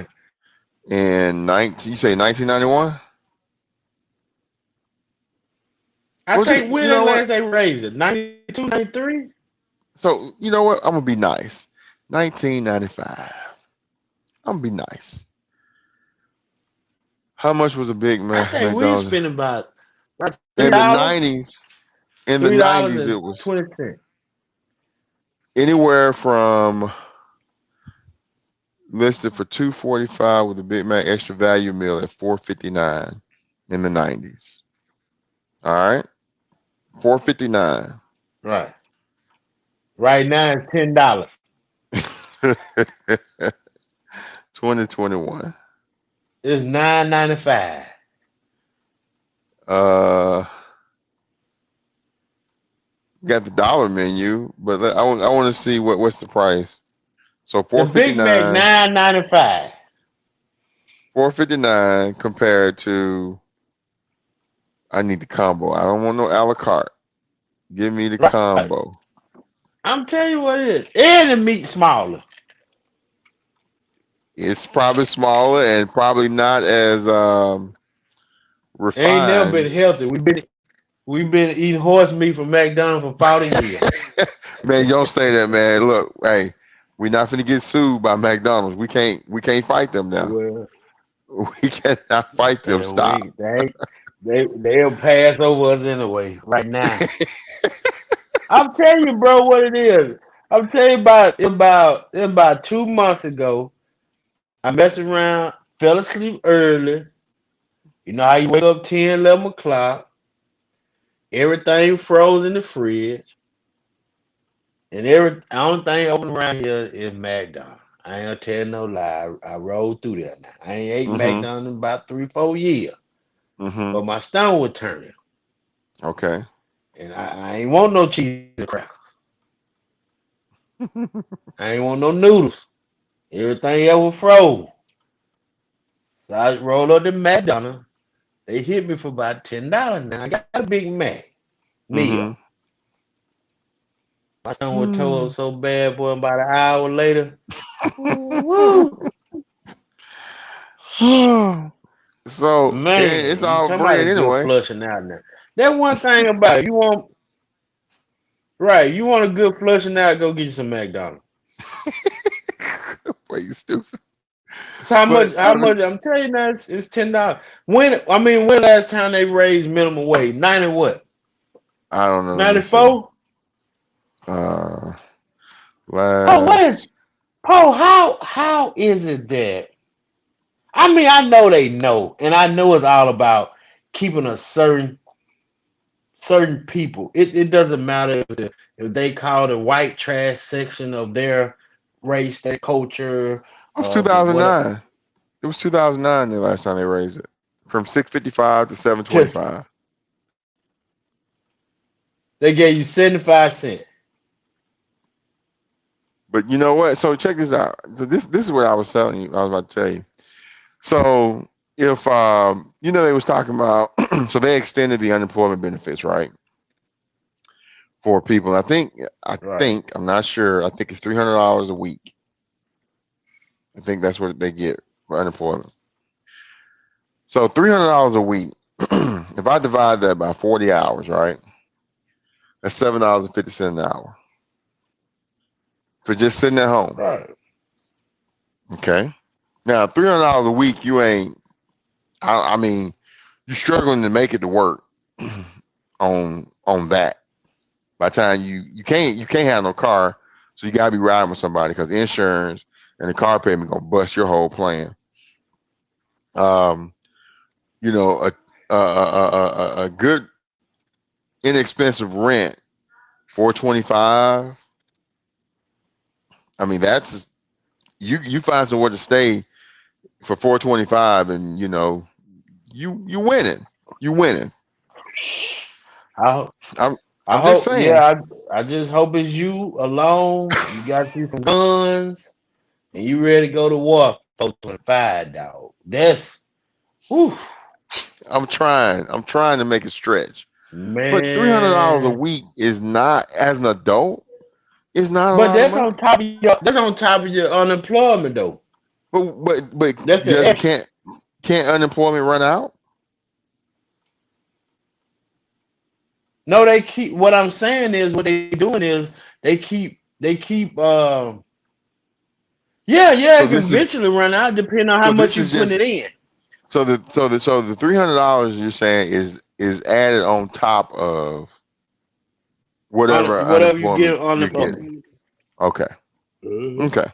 in 19? You say 1991? I Was it? think You when the know what? last they raised it? 92, 93? So you know what? I'm gonna be nice. 1995. I'm gonna be nice. How much was a Big I Mac think we McDonald's spending about three in the dollars, '90s? In the $3 '90s, it and was 20 cents. anywhere from listed for 245 with a Big Mac extra value meal at 459 in the '90s. All right, 459. Right. Right now it's $10. 2021. It's $9.95. Uh, got the dollar menu, but I want to see what's the price. So The Big Mac 9.95. 459 compared to I need the combo. I don't want no a la carte. Give me the Right. combo. I'm telling you what it is. And the meat smaller. It's probably smaller and probably not as Ain't never been refined. healthy. We've been eating horse meat from McDonald's for 40 years. Man, don't say that, man. Look, hey, we're not finna get sued by McDonald's. We can't fight them now. Well, We cannot fight them. Stop. they'll pass over us anyway right now. I'm telling you, bro, what it is. I'm telling you about 2 months ago. I messed around, fell asleep early. You know how you wake up 10, 11 o'clock. Everything froze in the fridge. And only thing open around here is McDonald's. I ain't gonna tell no lie. I rolled through there now. I ain't ate Mm-hmm. McDonald's in about 3, 4 years. Mm-hmm. But my stomach was turning. Okay. And I ain't want no cheese and crackers. I ain't want no noodles. Everything else was frozen. So I rolled up to McDonald's. They hit me for about $10 now. I got a Big Mac meal. Mm-hmm. My stomach was tore up so bad, boy, about an hour later. Woo! So it's Man, you all talking about bread a good anyway. flushing out now. That one thing about it, you want a good flushing out, go get you some McDonald's. Boy, you stupid. So how But much how much I'm telling you now it's $10. When last time they raised minimum wage? 90 what? I don't know. Let me see. 94? Uh, Oh, what last. is Paul, how is it that I know they know, and I know it's all about keeping a certain people. It doesn't matter if they call the white trash section of their race, their culture, It was what 2009. It was 2009 the last time they raised it from 655 to just 725. they gave you 75 cents. But you know what? So check this out. This is what I was telling you. I was about to tell you. So if they was talking about so they extended the unemployment benefits, right? For people. I Right. think I'm not sure. I think it's $300 a week. I think that's what they get for unemployment. So $300 a week. If I divide that by 40 hours, right? That's $7.50 an hour for just sitting at home. Right. Okay. Now $300 a week, you ain't. I mean, you're struggling to make it to work on that. By the time you can't have no car, so you gotta be riding with somebody because insurance and the car payment gonna bust your whole plan. Um, you know, a good inexpensive rent, 425. I mean, that's you find somewhere to stay for 425, and you winning. You winning. I I'm I I'm just hope, saying. yeah, I just hope it's you alone. You got you some guns and you ready to go to war for 425, dog. That's whew, I'm trying to make it stretch. But $300 a man. week is not, as an adult, is not a But lot of money. that's on top of your unemployment though. But That's the does extra. can't unemployment run out? No, they keep what I'm saying is what they doing is they keep yeah, yeah, So it can this is eventually run out depending on how so much this you is put just it in. so the $300 you're saying is added on top of On whatever whatever you unemployment get on you're the getting. phone. Okay. Mhm. Okay.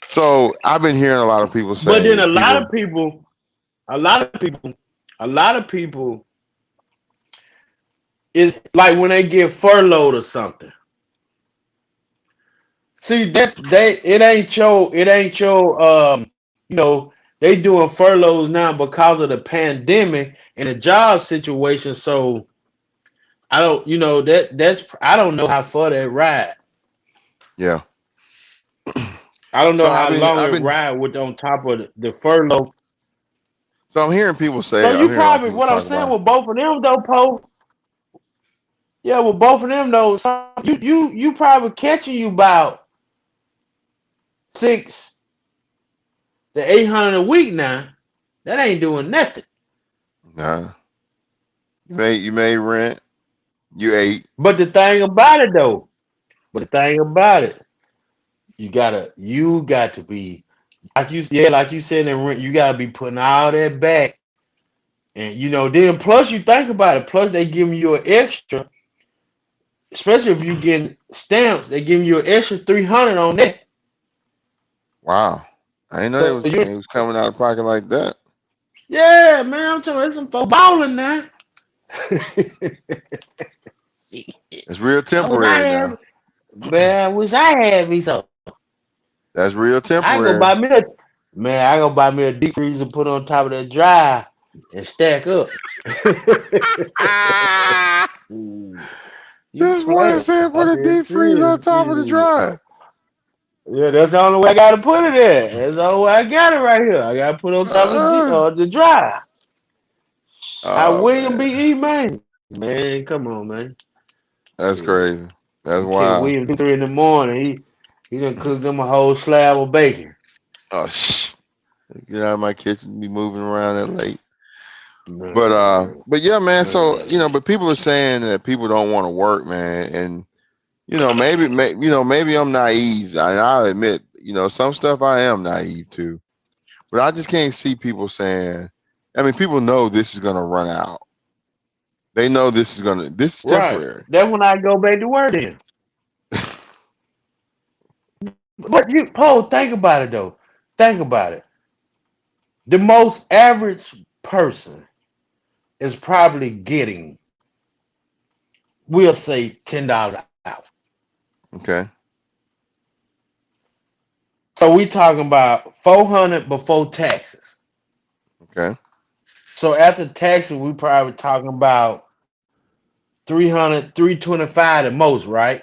So I've been hearing a lot of people But then say people. a lot of people, a lot of people is like when they get furloughed or something. See, it ain't your they doing furloughs now because of the pandemic and the job situation. So I don't that's I don't know how far that ride. Yeah. I don't So know I've how been long it I've been ride with on top of the furlough. so I'm hearing people say So it. I'm you hearing a lot of probably people what I'm talk saying about it. with both of them though, Poe. Yeah, with both of them though, you probably catching you about 6 to 800 a week now. That ain't doing nothing. Nah. You made rent. You ate. But the thing about it though, but the thing about it, you got to be like you said in rent, you gotta be putting all that back. And then plus you think about it, plus they giving you an extra, especially if you getting stamps, they giving you an extra 300 on that. Wow. I didn't know So they was coming out of pocket like that. yeah, man, I'm telling you, some folks balling now. It's real I wish I temporary now. had, man. I wish I had me some. That's real I go temporary. buy me a man. I go buy me a deep freezer, put on top of that dry, and stack up. Ah, You this boy playing? said put I'm a being deep freeze on serious. top of the drive. Yeah, that's the only way I gotta put it in. That's the only way I got it right here. I gotta put on top of Uh-uh. the dry. How Oh William man, B. E. man? Man, come on, man. that's Shit. crazy. That's You catch wild. William 2, 3 in the morning. He done cooked them a whole slab of bacon. Oh get out of my kitchen. Be moving around that late. Man, But yeah, man. So man. but people are saying that people don't want to work, man, and maybe I'm naive. I'll admit, some stuff I am naive to, but I just can't see people saying. I mean, people know this is gonna run out. They know this is Right. temporary. That's when I go back to work then. But Paul, think about it though. Think about it. The most average person is probably getting, we'll say, $10 an hour. Okay. So we talking about 400 before taxes. Okay. So after taxes, we probably talking about 300, 325 at most, right?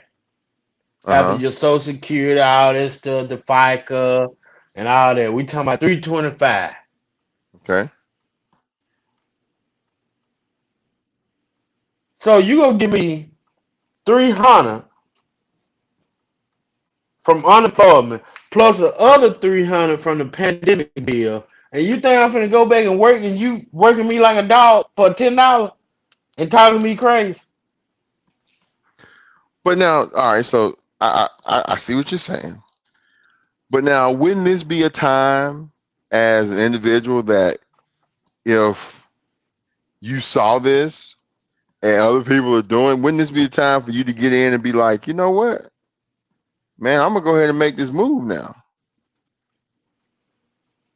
Uh After huh. your social security, all that stuff, the FICA and all that. We talking about 325. Okay. So you gonna give me 300 from unemployment plus the other 300 from the pandemic bill, and you think I'm finna go back and work and you working me like a dog for $10 and talking to me crazy? But now, all right. So I see what you're saying. But now, wouldn't this be a time as an individual that if you saw this and other people are doing, wouldn't this be a time for you to get in and be like, you know what, man, I'm gonna go ahead and make this move now.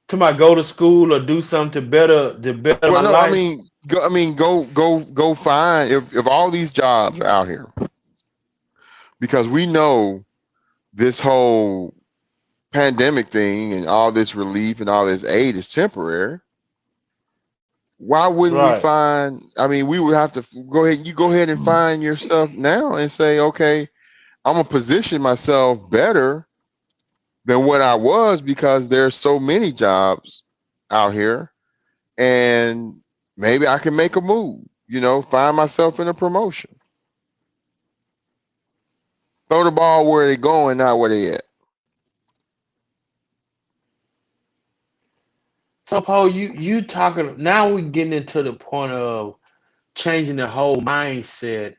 To my go to school or do something to better Well, my no, I life. mean, go find if all these jobs are out here because we know this whole pandemic thing and all this relief and all this aid is temporary. Why wouldn't we Right. find? I mean, we would have to go ahead. You go ahead and find your stuff now and say, okay, I'm gonna position myself better than what I was because there's so many jobs out here, and maybe I can make a move. Find myself in a promotion. Throw the ball where they going, not where they at. So Paul, you talking now we getting into the point of changing the whole mindset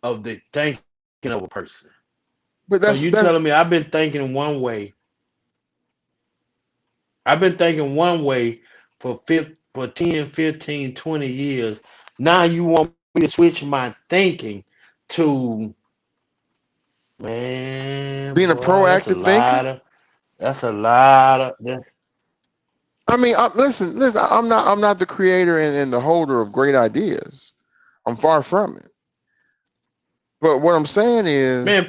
of the thinking of a person. but So that's you that's telling me I've been thinking one way. I've been thinking one way for 10, 15, 20 years. Now you want me to switch my thinking to, man, being a boy, proactive thinker. that's a lot of that's I mean, listen. I'm not the creator and the holder of great ideas. I'm far from it. But what I'm saying is, man,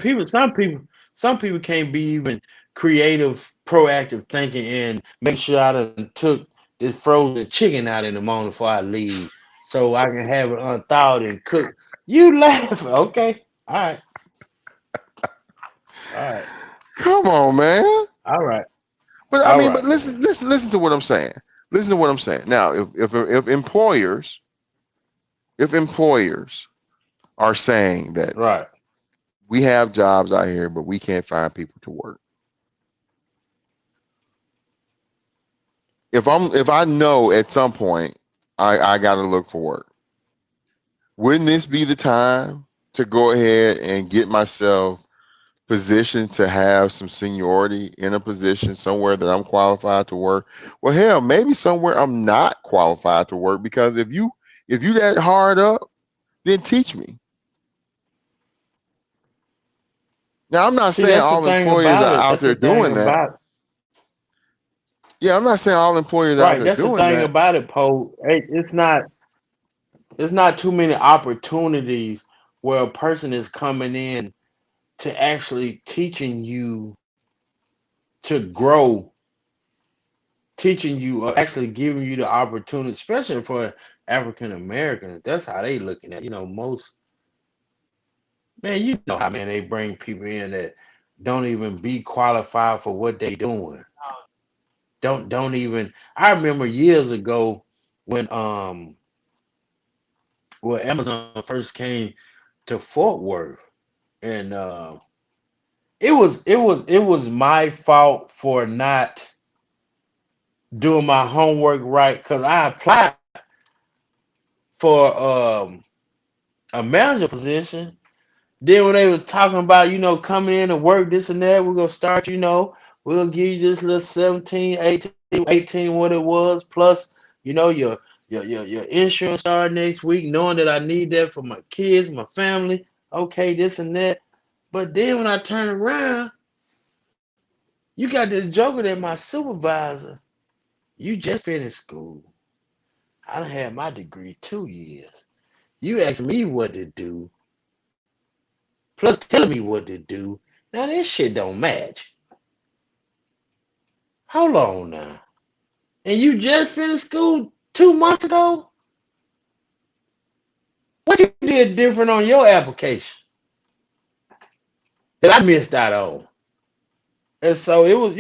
some people can't be even creative, proactive thinking and make sure I done took this frozen chicken out in the morning before I leave so I can have it unthawed and cooked. You laugh. Okay. All right. come on, man. All right. But I All mean, but right, man. listen to what I'm saying. Listen to what I'm saying. Now, if employers are saying that Right. we have jobs out here, but we can't find people to work. If I know at some point I got to look for work, wouldn't this be the time to go ahead and get myself positioned to have some seniority in a position somewhere that I'm qualified to work? Well, hell, maybe somewhere I'm not qualified to work, because if you that hard up, then teach me. Now, I'm not See, saying that's the all thing employers about are it. out That's the there thing doing that. about Yeah, I'm not saying all employers are out right. there That's the doing thing that. about it, Poe. It's not too many opportunities where a person is coming in to actually teaching you to grow, teaching you, actually giving you the opportunity, especially for African Americans. That's how they looking at. Most man, you know how man they bring people in that don't even be qualified for what they doing. Don't even. I remember years ago when Amazon first came to Fort Worth, and it was my fault for not doing my homework right, because I applied for a manager position. Then when they were talking about, coming in and work this and that, we're gonna start, we'll give you this little 17, 18, what it was, plus, your insurance start next week, knowing that I need that for my kids, my family, okay, this and that. But then when I turn around, you got this joker that my supervisor, you just finished school. I done had my degree 2 years. You asked me what to do, plus telling me what to do. Now this shit don't match. Hold on now. And you just finished school 2 months ago? What you did different on your application that I missed out on? And so it was,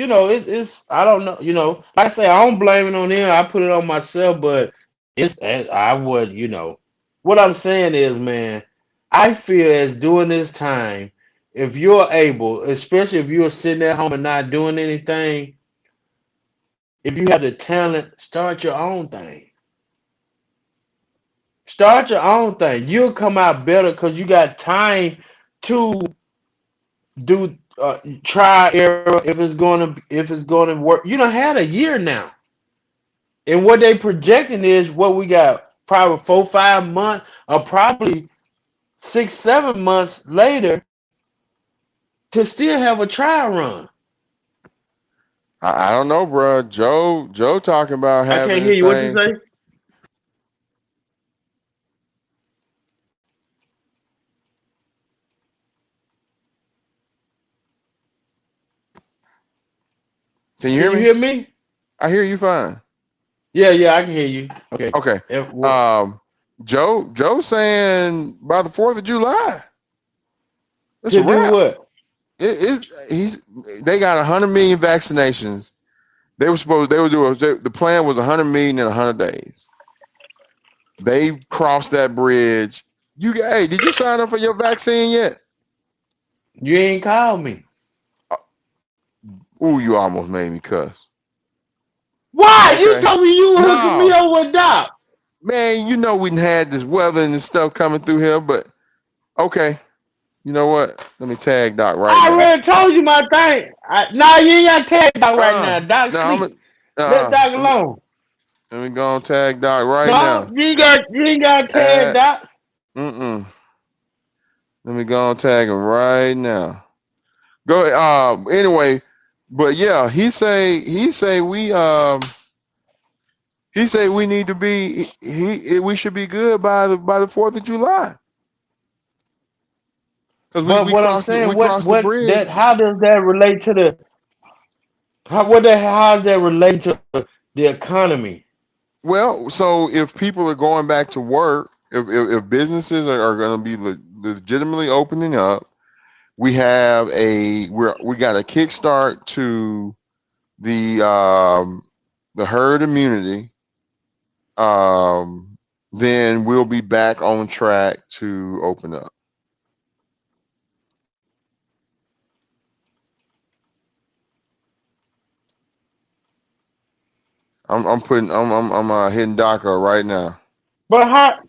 it's I don't know, like I say, I don't blame it on them. I put it on myself, but I would, what I'm saying is, man, I feel as during this time, if you're able, especially if you're sitting at home and not doing anything, if you have the talent, start your own thing. Start your own thing. You'll come out better because you got time to do try error if it's going to work. You don't had a year now, and what they projecting is what we got probably 4, 5 months, or probably 6, 7 months later to still have a trial run. I don't know, bro. Joe talking about I having can't hear this you. What you thing. say? Can you Can hear you me? hear me? I hear you fine. Yeah, I can hear you. Okay. Okay. What? Um, Joe saying by the 4th of July, it's a To do wrap. what? They got 100 million vaccinations. They were doing, the plan was 100 million in 100 days. They crossed that bridge. Hey, did you sign up for your vaccine yet? You ain't called me. Ooh, you almost made me cuss. Why? You Okay. told me you were hooking me No, up with Doc. man, we had this weather and this stuff coming through here, but okay. You know what? Let me tag Doc right I now. already told you my thing. Nah, you ain't got to tag Doc right Uh, now. Doc no, I'm sleep. a, Let Doc alone. let me go and tag Doc right No, now. you ain't got to tag Add, Doc. mm-mm. Let me go and tag him right now. Go ahead. Anyway, but yeah, he say we need to be we should be good by the 4th of July because But what I'm we saying, crossed the bridge. how does that relate to the how does that relate to the economy? Well, so if people are going back to work, if businesses are going to be legitimately opening up, we got a kickstart to the herd immunity. Um, then we'll be back on track to open up. I'm hitting DACA right now. But how?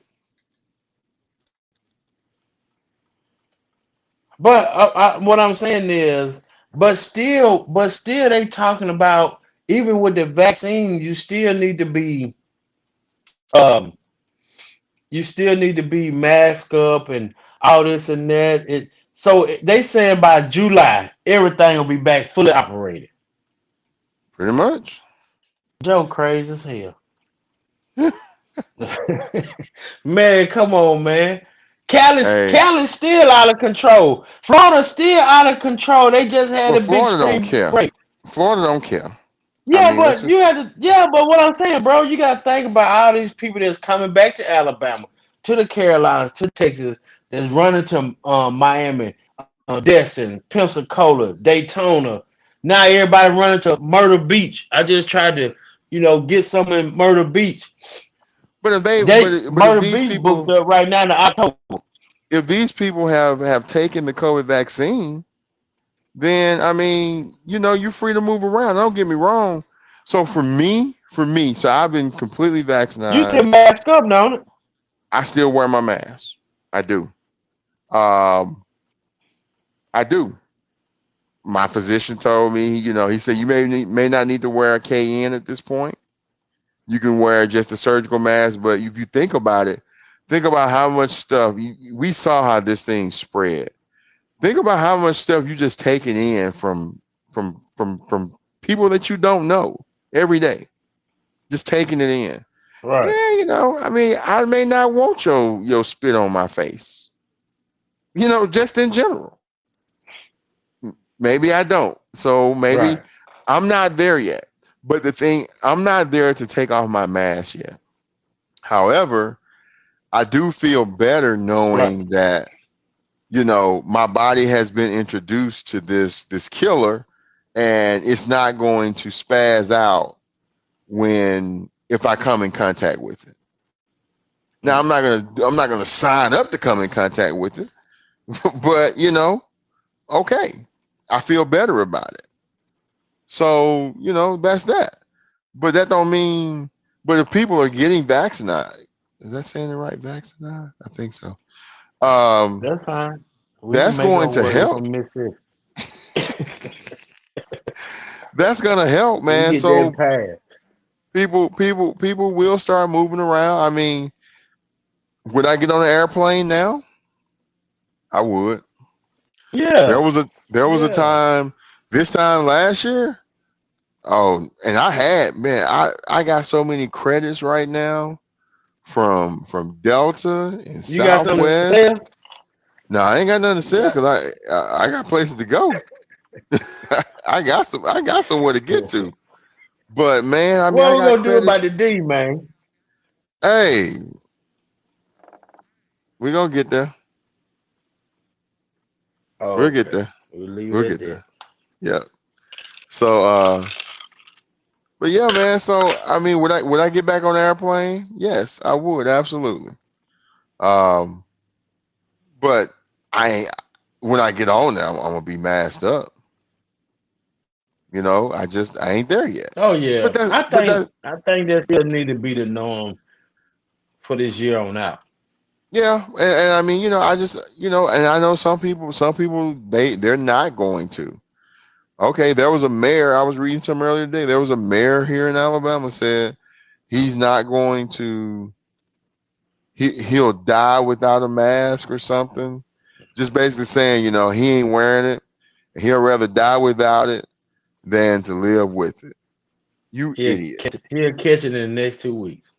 But what I'm saying is, but still, they talking about even with the vaccine, you still need to be um masked up and all this and that. So they saying by July everything will be back fully operated. Pretty much. Joe crazy as hell. Man, come on, man. Hey, Cali's still out of control. Florida's still out of control. They just had well, a big Florida don't spring care. break. Florida don't care. I Yeah, mean, let's but just you had to. Yeah, but what I'm saying, bro, you got to think about all these people that's coming back to Alabama, to the Carolinas, to Texas, that's running to Miami, Destin, Pensacola, Daytona. Now everybody running to Myrtle Beach. I just tried to, get some in Myrtle Beach. but if they but if Myrtle these Beach booked people up right now in October. have taken the COVID vaccine, then I mean, you're free to move around. Don't get me wrong. So so I've been completely You still vaccinated. mask up, don't it? I still wear my mask. I do. Um, I do. My physician told me, he said you may not need to wear a KN at this point. You can wear just a surgical mask, but if you think about it, think about how much stuff we saw how this thing spread. Think about how much stuff you just taking in from people that you don't know every day, just taking it in. Right. Yeah, I mean, I may not want your spit on my face, just in general. Maybe I don't. So maybe Right. I'm not there yet. But the thing, I'm not there to take off my mask yet. However, I do feel better Right. knowing that, my body has been introduced to this killer and it's not going to spaz out if I come in contact with it. Now I'm not gonna sign up to come in contact with it, but okay. I feel better about it. So, that's that. But that don't mean. But if people are getting vaccinated, is that saying it right? Vaccinated? I think so. Um, That's fine. We can that's make going our to way help. from Mississippi. That's gonna help, We man. get that So passed. people will start moving around. I mean, would I get on an airplane now? I would. There Yeah. was a Yeah. time this time last year. Oh, and I got so many credits right now from Delta and You got something to say? Southwest. No, I ain't got nothing to say Yeah. because I got places to go. I got somewhere to get to. But man, I mean, I What we got gonna do credits. about the D, man? Hey, we gonna get there. Oh, We'll get okay. there. We'll leave We'll it at get that. there. Yeah. So but yeah, man. So I mean, would I get back on the airplane? Yes, I would absolutely. Um, but I ain't when I get on there, I'm gonna be masked up. I ain't there yet. Oh But yeah. that's I but think that I think that still need to be the norm for this year on out. Yeah, and I mean, I just, and I know some people they're not going to. Okay, there was a mayor. I was reading some earlier today. There was a mayor here in Alabama said he's not going to. He'll die without a mask or something. Just basically saying, he ain't wearing it. He'll rather die without it than to live with it. You He'll idiot. he'll catch it in the next 2 weeks.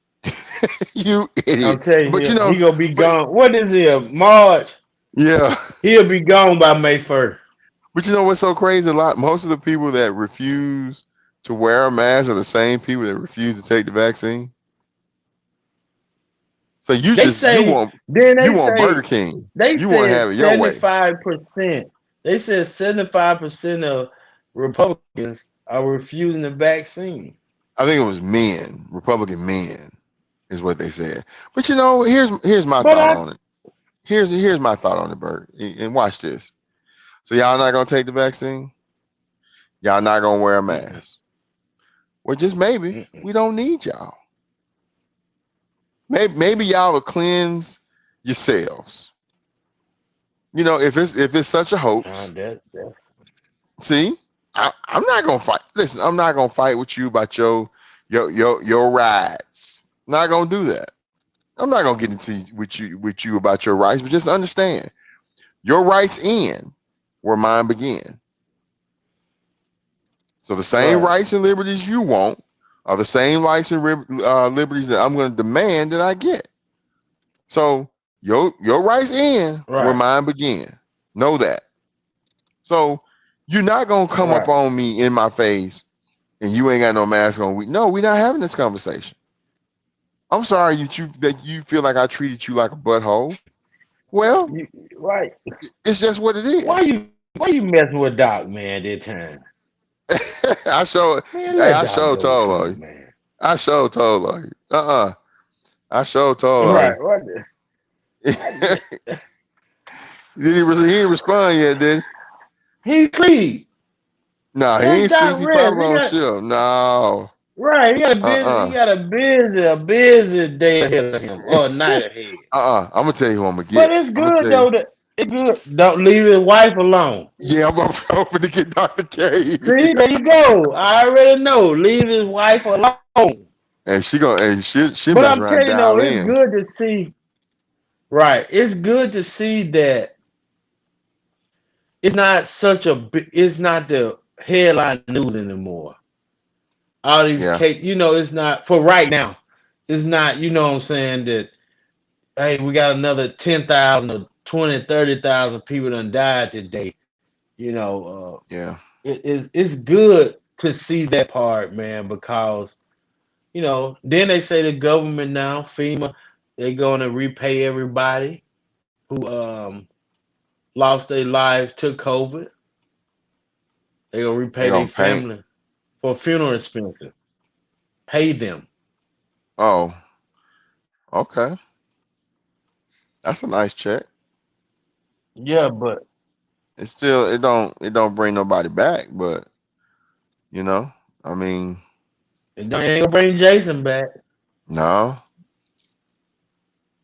You I'm idiot. telling But you, he gonna be but gone. What is it, March? yeah. He'll be gone by May 1st. But you know what's so crazy? Most of the people that refuse to wear a mask are the same people that refuse to take the vaccine. So They then you they want Burger say King. they You want to said have it your way. 75%. They said 75% of Republicans are refusing the vaccine. I think it was men, Republican men, is what they said. But here's my But thought I on it. Here's my thought on it, Bert. And watch this. So y'all not gonna take the vaccine? Y'all not gonna wear a mm-mm, mask? Well, just maybe mm-mm. we don't need y'all. Maybe y'all will cleanse yourselves. If it's such a hoax, That's see, I'm not gonna fight. Listen, I'm not gonna fight with you about your rights. Not gonna do that. I'm not gonna get into with you about your rights, but just understand your rights end where mine begin. So the same right, rights and liberties you want are the same rights and liberties that I'm going to demand that I get. So your rights end where right, mine begin. Know that. So you're not gonna come up right. on me in my face and you ain't got no mask on. No, we're not having this conversation. I'm sorry that you feel like I treated you like a butthole. Well, You, right. it's just what it is. Why you messing with Doc, man, this time? I show Man, hey, let I Doc show go told cool, her. man. I show told her. I show told Right, what her. the, He didn't respond yet, did he? he clean. No, he Let ain't Doc sleep. He rest. probably on shift. No. Right, he Uh-uh. got a busy day ahead of him, or a night ahead. I'm gonna tell you who I'm gonna But get. it's I'm gonna good tell you. though that it's good. Don't leave his wife alone. Yeah, I'm hoping to get Dr. K. See, there you go. I already know. Leave his wife alone. And she But mess I'm around and telling you though, dial it's in. good to see. Right, it's good to see that it's not the headline news anymore. All these Yeah. cases, it's not for right now. It's not, what I'm saying, that hey, we got another 10,000 or 20, 30,000 people done died today. Yeah. It's good to see that part, man, because then they say the government now, FEMA, they're gonna repay everybody who lost their lives to COVID. They're gonna They repay their gonna paint. family for funeral expenses. Pay them. Oh, okay. That's a nice check. Yeah, but It don't bring nobody back, but you know, I mean, it ain't gonna bring Jason back. no,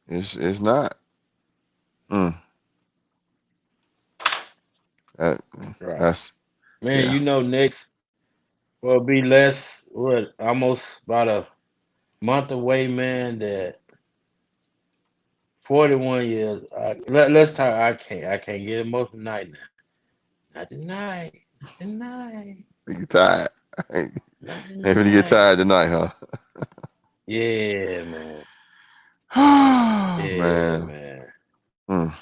it's not. Mm, that, Right. that's Man, yeah. next will be less what almost about a month away, man, that 41 years. Let's talk. I can't get emotional tonight now. Not tonight. Not tonight. You get tired. Not Maybe you get tonight. tired tonight, huh? Yeah, man. Yeah, Man. man. Mm,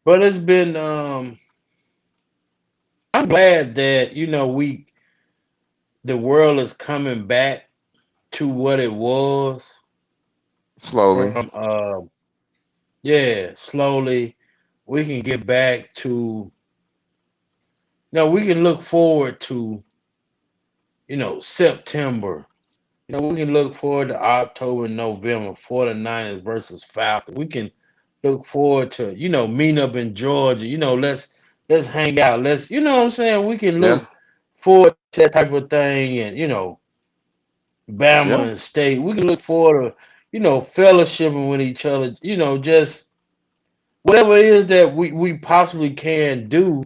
But it's been I'm glad that the world is coming back to what it was slowly. from yeah, slowly we can get back to we can look forward to September. We can look forward to October and November, 49ers versus Falcons. We can look forward to, meeting up in Georgia. Let's hang out. Let's what I'm saying? We can Yeah. look forward to that type of thing and Bama Yeah. and State. We can look forward to, fellowshipping with each other, just whatever it is that we possibly can do,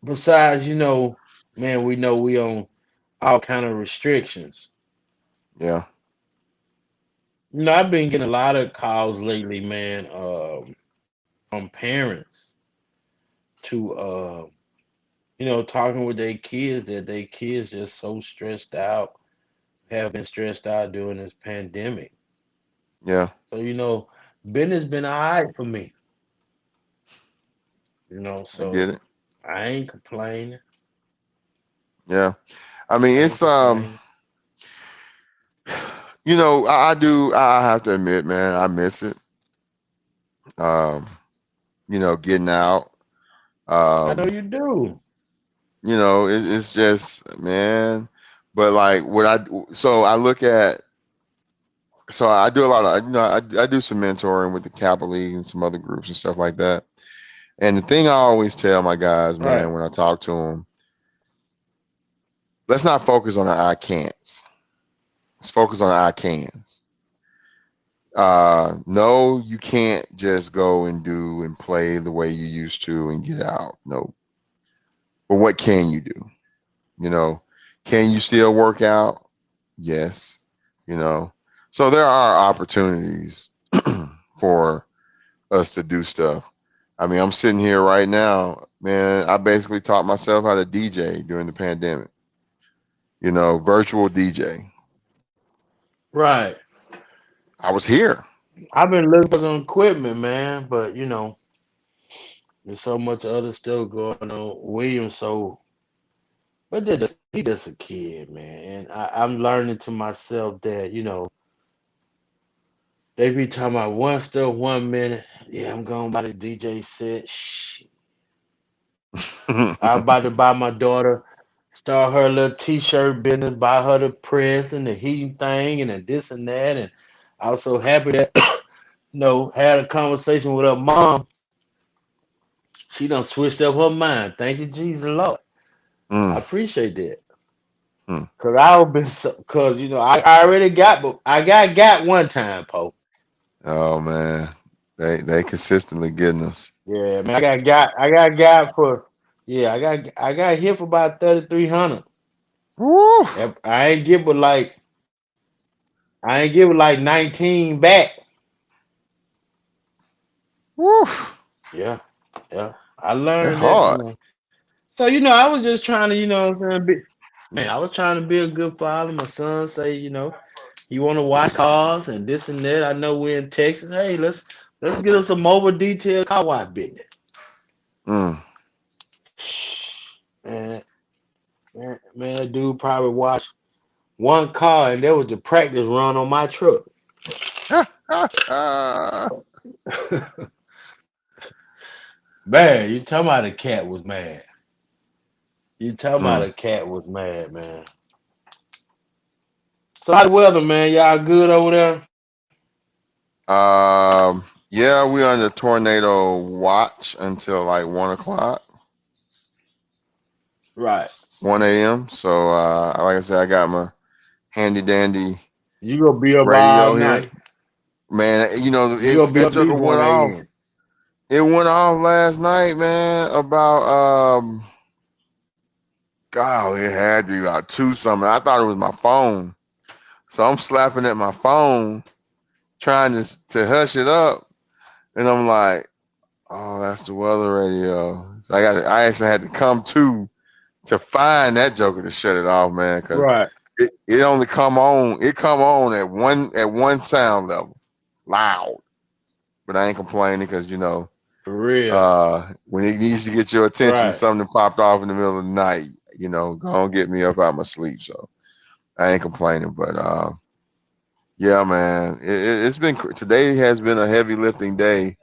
besides, man, we know we on all kind of restrictions. Yeah. I've been getting a lot of calls lately, man, from parents to talking with their kids, that their kids just so stressed out, have been stressed out during this pandemic. Yeah. So, business been all right for me, I get so it. I ain't complaining. Yeah. I mean, I ain't it's complaining. I do. I have to admit, man, I miss it. Um, getting out. I know Um, you do. it's just, man. But like so I look at, so I do a lot of, I do some mentoring with the Kappa League and some other groups and stuff like that. And the thing I always tell my guys, Right. man, when I talk to them, let's not focus on the I can'ts. Let's focus on the I cans. No, you can't just go and do and play the way you used to and get out. No. But what can you do? You know, can you still work out? Yes. You know, so there are opportunities for us to do stuff. I mean, I'm sitting here right now, man. I basically taught myself how to DJ during the pandemic, virtual DJ. Right. I was here. I've been looking for some equipment, man, but there's so much other stuff going on. William, but he just a kid, man. And I'm learning to myself that, they be talking about one stuff 1 minute. Yeah, I'm going by the DJ set. Shh. I'm about to buy my daughter, start her little t-shirt business, buy her the press and the heating thing and the this and that. And I was so happy that, had a conversation with her mom. She done switched up her mind. Thank you, Jesus Lord. I Mm, appreciate that. mm. Cause I've been cause I already got, but I got one time, Pope. Oh man, they consistently getting us. Yeah, man, I got for, yeah, I got hit for about 3,300. Woo, I ain't give but I ain't give it like 19 back. woo. Yeah, yeah. I That's learned that, hard. So I was just trying to, what I'm saying, man, I was trying to be a good father. My son say, you want to watch cars and this and that. I know we're in Texas. Hey, let's get us a mobile detail car wash business. Mm. Man, man, that dude probably watched one car and there was the practice run on my truck. Man, you talking about the cat was mad. You talking about Mm. the cat was mad, man. So how the weather, man? Y'all good over there? Yeah, we're under tornado watch until like 1 o'clock, Right. 1 a.m. So, like I said, I got my handy dandy You gonna be up all radio here. night. Man, You gonna be that up at joker least went 1 off. a.m. It went off last night, man. About God, it had to be about two something. I thought it was my phone, so I'm slapping at my phone, trying to hush it up, and I'm like, oh, that's the weather radio. So I actually had to come to find that joker to shut it off, man, because Right. it only come on at one sound level, loud. But I ain't complaining because For real. when it needs to get your attention, Right. something popped off in the middle of the night, gonna get me up out my sleep. So I ain't complaining, but yeah, man, it's been today has been a heavy lifting day.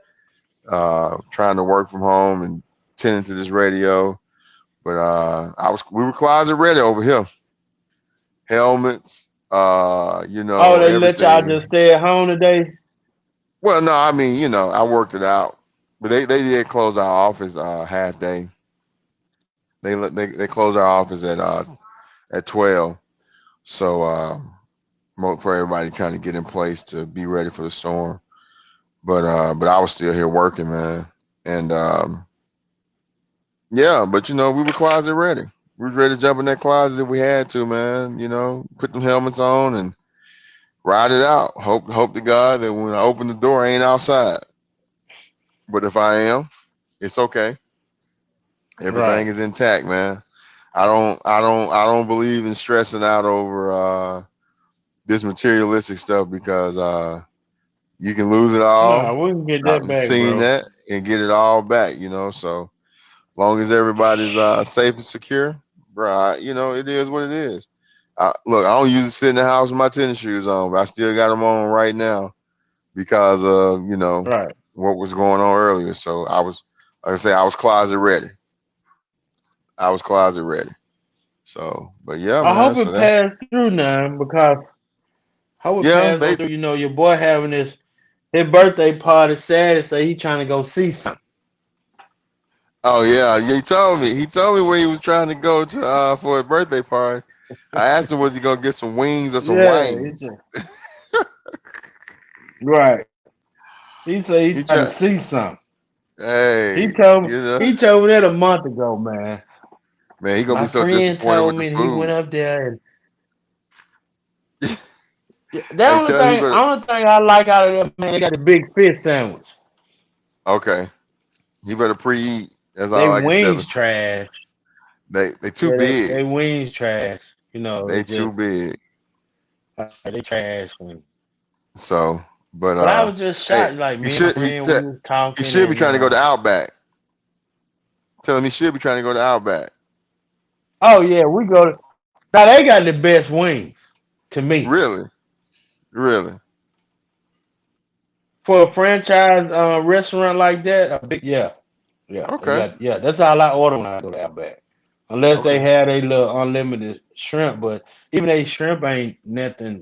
Trying to work from home and tending to this radio, but we were closet ready over here. Helmets, Oh, they let y'all everything. just stay at home today? Well, no, I mean, I worked it out, but they did close our office half day. They closed our office at 12. So for everybody trying to get in place to be ready for the storm. but I was still here working, man. And yeah, but we were closet ready. We was ready to jump in that closet if we had to, man. Put them helmets on and ride it out. Hope to God that when I open the door, I ain't outside. But if I am, it's okay. Everything Right. is intact, man. I don't believe in stressing out over this materialistic stuff because you can lose it No, all. we can get that I've back, seen bro. that and get it all back. So long as everybody's safe and secure, bro, it is what it is. Look, I don't usually sit in the house with my tennis shoes on, but I still got them on right now because of Right. what was going on earlier. So I was, like I say, I was closet ready. I was closet ready. So, but yeah, I man. hope So it that passed through now because hope it yeah, passed on they. through. Your boy having his birthday party Saturday, so he trying to go see something. Oh yeah, he told me. He told me where he was trying to go to for a birthday party. I asked him was he gonna get some wings or some Yeah, wings. right. He said he He trying to tried. see something. He Hey, told he told me that a month ago, man. man, he gonna My be so friend disappointed told with the me he went food. up there and yeah, Hey, tell him he better. only thing I like out of that man, they got the big fish sandwich. Okay, he better pre-eat. That's They all I can tell wings him. trash. They too Yeah, big. they wings trash. They It's too just big. they trash. So, but But I was just hey, shot. Like he me and my should he friend, we te- was he talking, should be and trying to go to Outback. Tell him he should be trying to go to Outback. oh yeah, we go to now. They got the best wings to me Really, really. for a franchise restaurant like that. A big yeah. They Okay, got That's all I order when I go to Outback, unless they okay. had a little unlimited shrimp. But even they shrimp ain't nothing.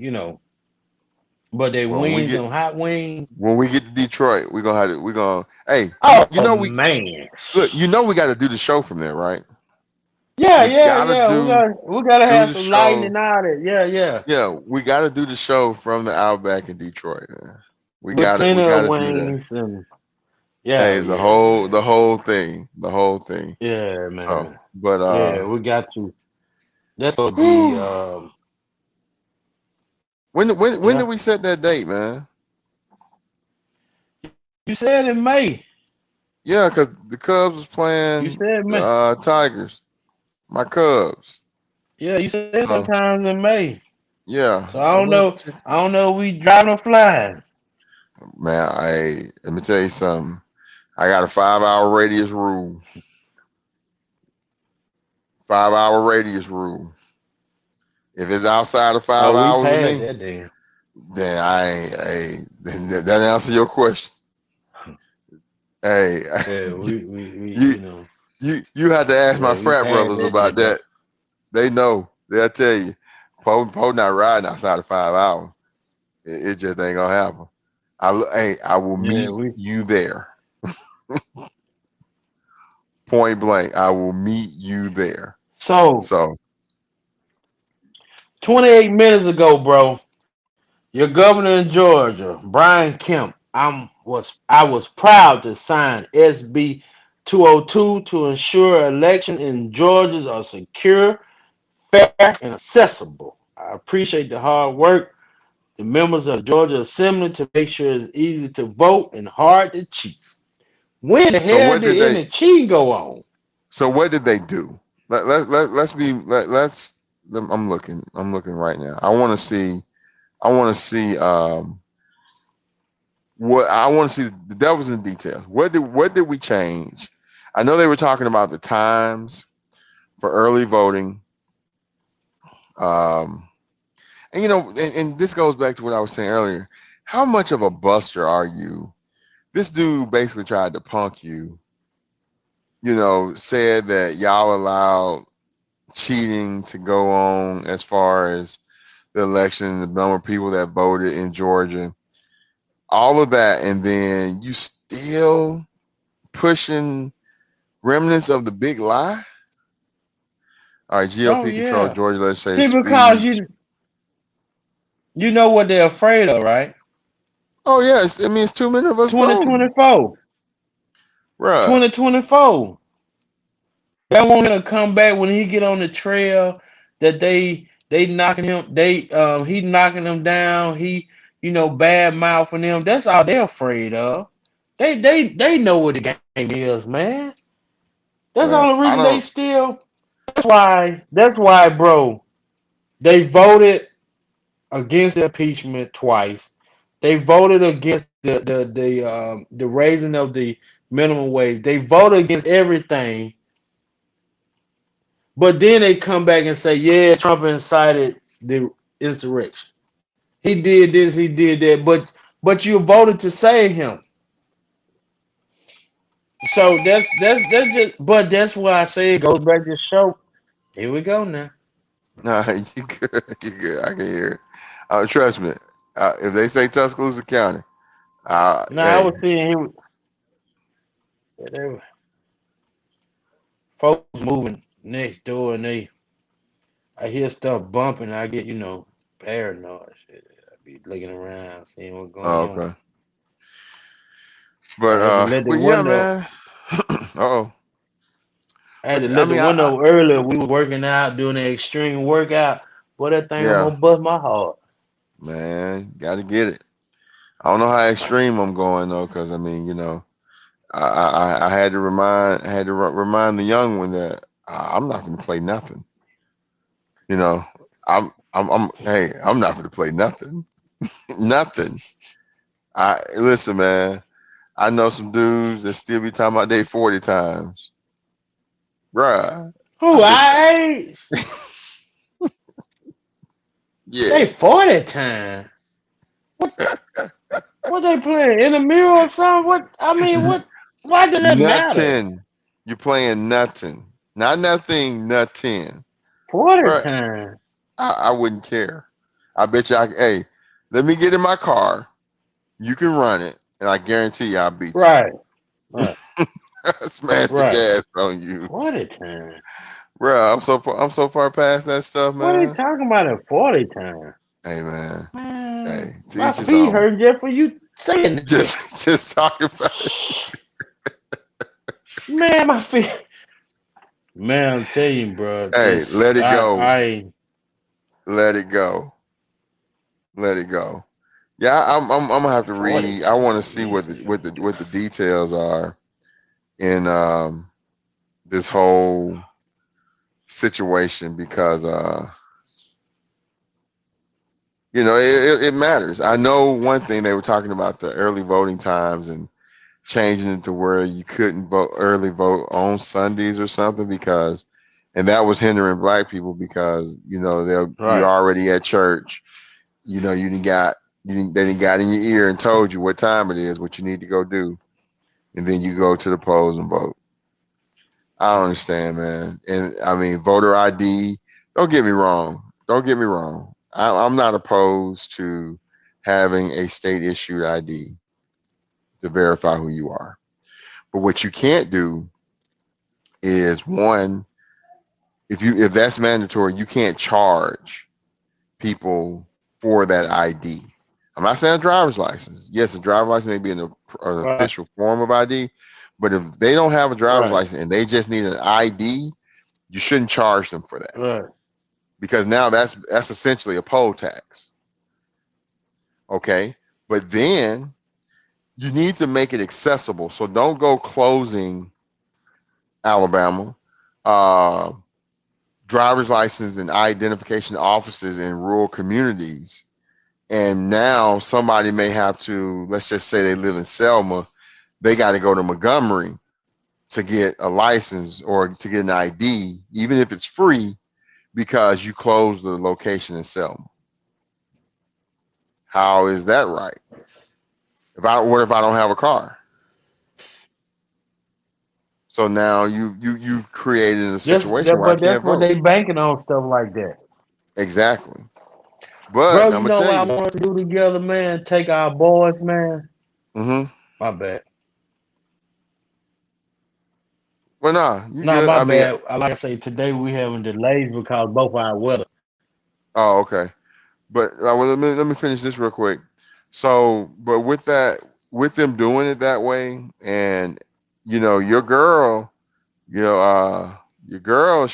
But they Well, when we wings, get them hot wings. when we get to Detroit, we're gonna have to. We're gonna. Hey, you Oh know we man. look. You know we got to do the show from there, right? Yeah, We yeah, gotta yeah. do We gotta do have the some lighting show. and all that. Yeah, yeah. Yeah, we gotta do the show from the Outback in Detroit, man. We With got it. We plenty of gotta do that. wings and yeah, Hey, yeah, the man. whole thing, the whole thing. Yeah, So, man. but Yeah, we got to. That's gonna be whew, when yeah. did we set that date, man? You said in May. Yeah, because the Cubs was You playing said the May. Tigers, my Cubs. Yeah, you said So sometimes in May. yeah, So I I don't will know. I don't know if we driving or flying. man. Let me tell you something. I got a 5 hour radius rule. 5 hour radius rule. If it's outside of five Oh, we hours of passed me, that damn. then then that answer your question. Hey, Yeah, you we you you had to ask yeah, my we frat passed brothers that about day, bro. that. They know. They'll tell you. Poe not riding outside of 5 hours. It just ain't gonna happen. Hey, I will Yeah, meet we you there. Point blank. I will meet you there. so So 28 minutes ago, bro. Your governor in Georgia, Brian Kemp, I was proud to sign SB 202 to ensure elections in Georgia are secure, fair, and accessible. I appreciate the hard work the members of the Georgia Assembly to make sure it's easy to vote and hard to cheat. When the so hell what did did they any cheating go on? what did they do? Let's be let's I'm looking right now. I want to see what I want to see the devil's in the details. What did we change? I know they were talking about the times for early voting. Um, and and this goes back to what I was saying earlier. How much of a buster are you? This dude basically tried to punk you. Said that y'all allowed cheating to go on as far as the election, the number of people that voted in Georgia, all of that, and then you still pushing remnants of the big lie. All right, Oh GOP controls yeah. Georgia legislative See, because speech. you know what they're afraid of, right? Oh yes, I mean it's too many of us voting, 2024. bruh. 2024. They want him to come back when he get on the trail that they knocking him, he knocking them down, he bad mouthing them. That's all they're afraid of. They know what the game is, man. That's the Well, only I reason they don't. still. That's why, bro. They voted against the impeachment twice. They voted against the raising of the minimum wage. They voted against everything. But then they come back and say, yeah, Trump incited the insurrection. He did this, he did that, but you voted to save him. So that's just but that's why I say it goes back to show. Here we go now. Nah, you good. You good. I can hear it. Trust me. If they say Tuscaloosa County, Now I hey, was seeing him there were folks moving next door and I hear stuff bumping, I get, paranoid shit. I be looking around, seeing what's going on. okay. I had to let the But yeah, window man. Oh, I had to but I let the mean, window earlier. We were working out, doing an extreme workout. Boy, that thing yeah, almost bust my heart. man, got to get it. I don't know how extreme I'm going though, because I mean, I had to remind the young one that I'm not going to play nothing. You know, hey, I'm not going to play nothing, nothing. I listen, man. I know some dudes that still be talking about they 40 times, bruh. I Who bet you, I yeah, they 40 time. What they playing in the mirror or something? What I mean, what? Why does that matter? nothing. You're playing nothing, not nothing, nothing, 40 bruh. time. I wouldn't care. I bet you, hey, let me get in my car. You can run it, and I guarantee you, I'll beat Right, right, you. Smash the right. gas on you, 40 time. bro. I'm so far past that stuff, What are they man. talking about at 40 time? Hey, man. Man, Hey, to my each his feet own. hurt just for you saying that. Just talking about it. Man, my feet. Man, I'm telling you, bro. Hey, This let it go. I Let it go. Let it go. Yeah, I'm gonna have to 40 read. I want to time see is what the details are in this whole situation because it matters. I know one thing they were talking about the early voting times and changing it to where you couldn't vote on Sundays or something because and that was hindering black people because they'll you're right. already at church. They didn't got in your ear and told you what time it is, what you need to go do, and then you go to the polls and vote. I don't understand, man. And I mean, voter ID. Don't get me wrong. Don't get me wrong. I'm not opposed to having a state issued ID to verify who you are. But what you can't do is one, if that's mandatory, you can't charge people for that ID. I'm not saying a driver's license. Yes, a driver's license may be an Right, official form of ID, but if they don't have a driver's right, license and they just need an ID, you shouldn't charge them for that right. because now that's essentially a poll tax. Okay, but then you need to make it accessible. So don't go closing Alabama. Uh, Driver's license and identification offices in rural communities. And now somebody may have to, let's just say they live in Selma, they got to go to Montgomery to get a license or to get an ID, even if it's free, because you closed the location in Selma. How is that right? What if I don't have a car? So now you've created a situation where I But can't that's what vote. they banking on stuff like that. Exactly. But Bro, I'm you gonna know tell what I you, want us to do together, man? Take our boys, man. mm-hmm. My bad. Well, nah, you No, good. my I mean, bad. Like I say, today we having delays because both our weather. oh, okay. But well, let me finish this real quick. So, but with them doing it that way, and your girl, you know, uh, your girl,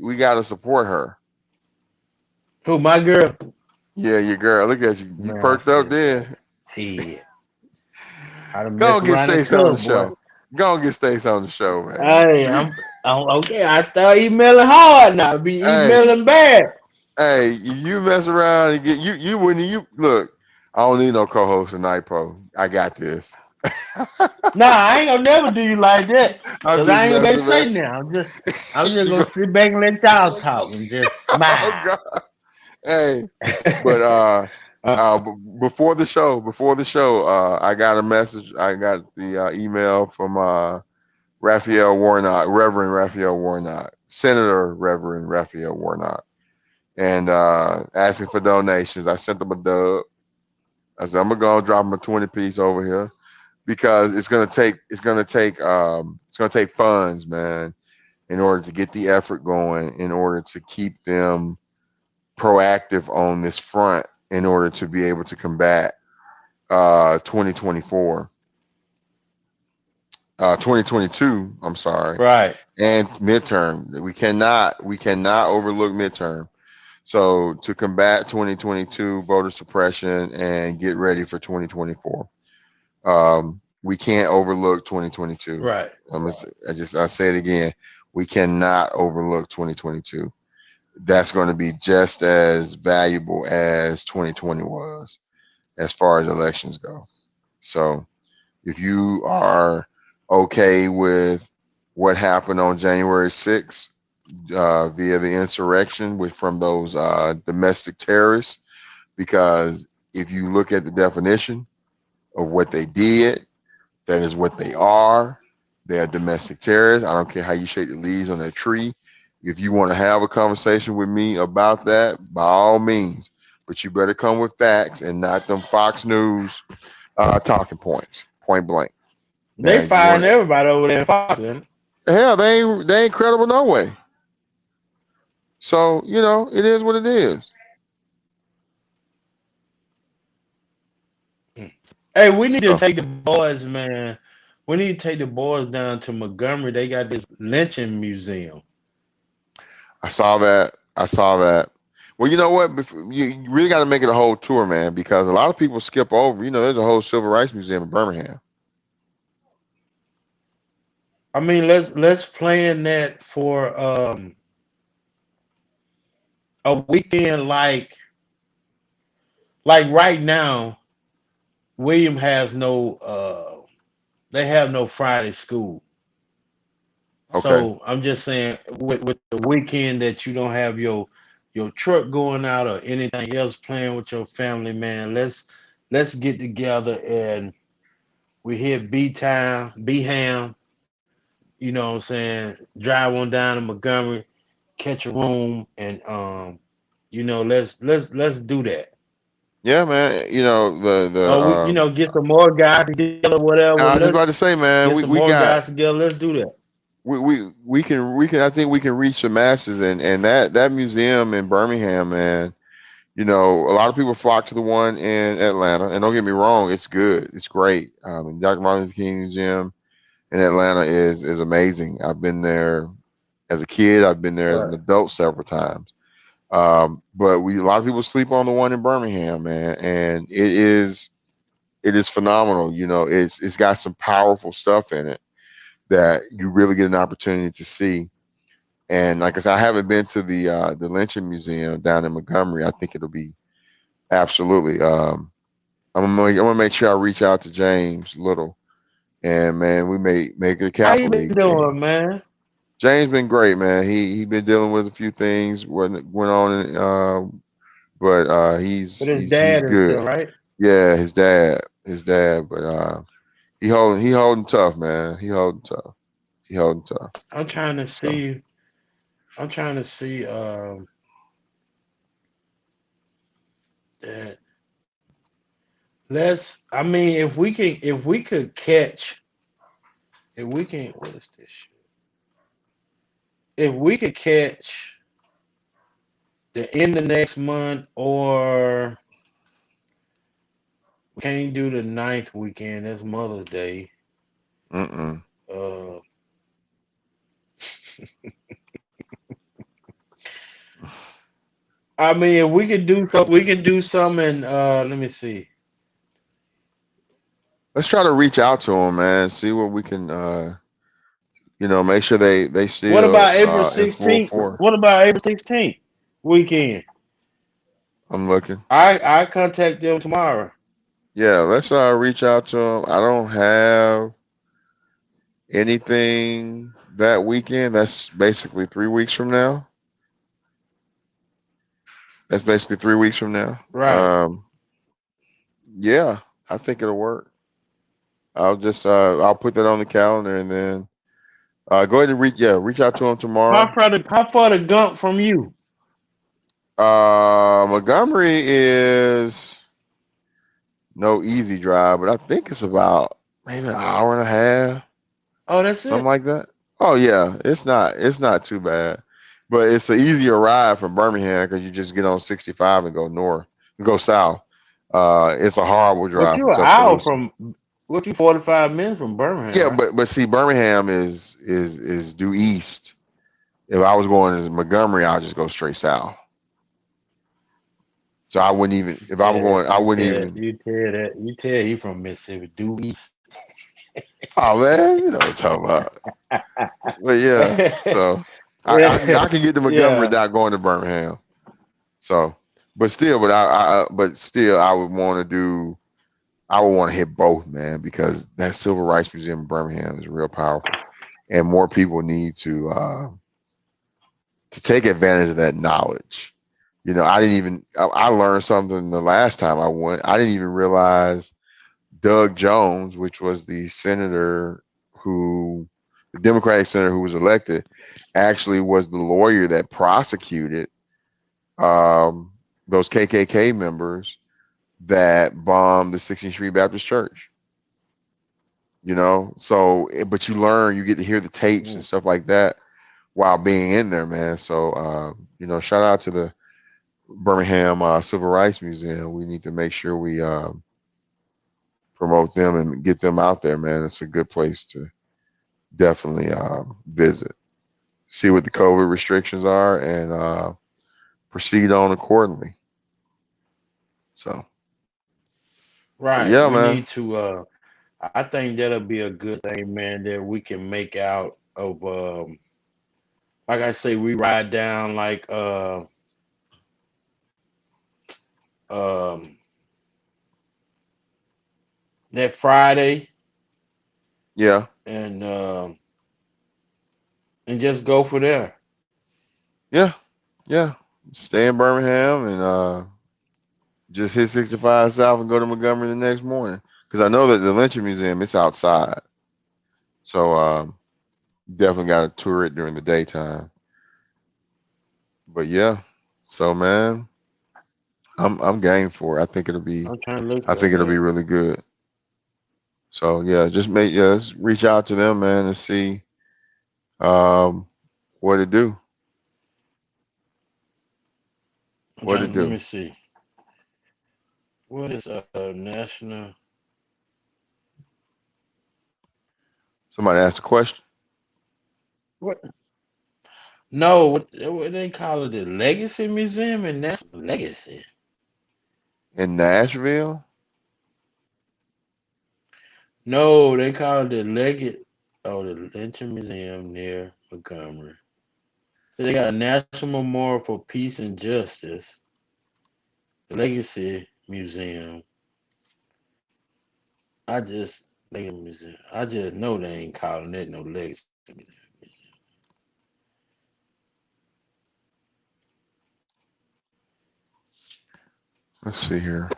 we got to support her. Who, my girl? Yeah, your girl. Look at you. You Man, perked up shit, there. shit. I done Go mess and get around and Stacey on the cook, boy. show. Go and get Stacey on the show, man. Hey, I'm okay. I start emailing hard now. Be Hey, emailing bad. hey, you mess around and get you when you look. I don't need no co-host tonight, Pro. I got this. Nah, I ain't gonna never do you like that. I'm Cause just I ain't gonna messing, say man. nothing. I'm just You gonna go, sit back and let y'all talk and just oh smile. God. Hey, but Uh, before the show, I got a message. I got the email from Raphael Warnock, Reverend Raphael Warnock, Senator Reverend Raphael Warnock, and asking for donations. I sent them a dub. I said I'm gonna go drop them a 20 piece over here because it's gonna take funds, man, in order to get the effort going, in order to keep them proactive on this front, in order to be able to combat 2024, 2022. I'm sorry, right. and midterm. We cannot overlook midterm. So to combat 2022 voter suppression and get ready for 2024, we can't overlook 2022. Right. I say it again. We cannot overlook 2022. That's going to be just as valuable as 2020 was as far as elections go. So if you are okay with what happened on January 6th via the insurrection from those domestic terrorists, because if you look at the definition of what they did, that is what they are. They are domestic terrorists. I don't care how you shake the leaves on that tree. If you want to have a conversation with me about that, by all means, but you better come with facts and not them Fox News talking points, point blank. Now They you firing want everybody over there in Fox. hell, they ain't credible no way. So it is what it is. Hey, we need to So take the boys, man. We need to take the boys down to Montgomery. They got this lynching museum. I saw that. I saw that. Well, you know what? You really got to make it a whole tour, man, because a lot of people skip over. There's a whole civil rights museum in Birmingham. I mean, let's plan that for a weekend like right now. William has no they have no Friday school. Okay. So I'm just saying with the weekend that you don't have your truck going out or anything else playing with your family, man. Let's get together and we hit B Town, B Ham, you know what I'm saying, drive on down to Montgomery, catch a room and let's do that. Yeah, man. The Or we get some more guys together, whatever. I was just Let's about to say, man, get we some we more got guys together. Let's do that. we can I think we can reach the masses, and that museum in Birmingham, man. A lot of people flock to the one in Atlanta, and don't get me wrong, it's good, it's great. Dr. Martin Luther King Museum in Atlanta is amazing. I've been there as a kid. I've been there as an Right. adult several times. But a lot of people sleep on the one in Birmingham, man, and it is phenomenal. It's got some powerful stuff in it that you really get an opportunity to see. And like I said, I haven't been to the Lynching Museum down in Montgomery. I think it'll be absolutely. I'm gonna make sure I reach out to James Little, and man, we may make it a How you Capital been League game. doing, man? James been great, man. He been dealing with a few things went on, but With he's his he's he's dad and good. stuff, right? Yeah, his dad, but he holding tough, man. He holding tough. He holding tough. I'm trying to So see. I'm trying to see that. Let's. I mean, if we could catch, if we can, what is this shit? If we could catch the end of next month, or Can't do the ninth weekend. That's Mother's Day. Mm-mm. Uh, I mean, if we could do so. We can do some in. Let me see. Let's try to reach out to them, man. See what we can, make sure they What still about April in full 16th? force. What about April 16th weekend? I'm looking. I contact them tomorrow. Yeah, let's reach out to them. I don't have anything that weekend. That's basically 3 weeks from now. That's basically 3 weeks from now. Right. Yeah, I think it'll work. I'll put that on the calendar and then go ahead and reach out to them tomorrow. How far the Gump from you? Montgomery is no easy drive, but I think it's about maybe an hour and a half, Oh, that's something it. like that. Oh yeah, it's not too bad, but it's an easier ride from Birmingham because you just get on 65 and go north, and go south. It's a horrible What drive you from an hour Tuscaloosa. from? What you 45 minutes from Birmingham, Yeah, right? but see, Birmingham is due east. If I was going to Montgomery, I'll just go straight south. So I wouldn't even if I were Tell that. going, I wouldn't even. You tell that. You tell he from Mississippi. Due east. Oh man, you know what I'm talking about. But yeah, so I Yeah. can get to Montgomery Yeah. without going to Birmingham. So, but still, I would want to do. I would want to hit both, man, because that Civil Rights Museum in Birmingham is real powerful, and more people need to take advantage of that knowledge. I didn't even. I learned something the last time I went. I didn't even realize Doug Jones, which was the Democratic senator who was elected, actually was the lawyer that prosecuted um, those KKK members that bombed the 16th Street Baptist Church. But you get to hear the tapes and Mm. stuff like that while being in there, man. So, shout out to the Birmingham Civil Rights Museum. We need to make sure we promote them and get them out there, man. It's a good place to definitely visit, see what the COVID restrictions are, and proceed on accordingly. So, but Right. yeah, We man. need to. I think that'll be a good thing, man. That we can make out of. Like I say, we ride down like um that Friday Yeah, and just go for there. yeah, yeah. Stay in Birmingham and just hit 65 South and go to Montgomery the next morning. Because I know that the Lynching Museum it's outside, so definitely got to tour it during the daytime. But yeah, so man, I'm game for it. I'm trying to look I at think it'll be that. really good. So yeah, let's reach out to them, man, and see um what to do. I'm What to trying. Let me do. see. What is national? Somebody asked a question What? No, what they call it? The Legacy Museum and National Legacy. in Nashville. No, they call it the Leggett. Oh, the Lynching Museum near Montgomery. So they got a National Memorial for Peace and Justice, the Legacy Museum. I just Legacy Museum. I just know they ain't calling it no Legacy Museum. Let's see here.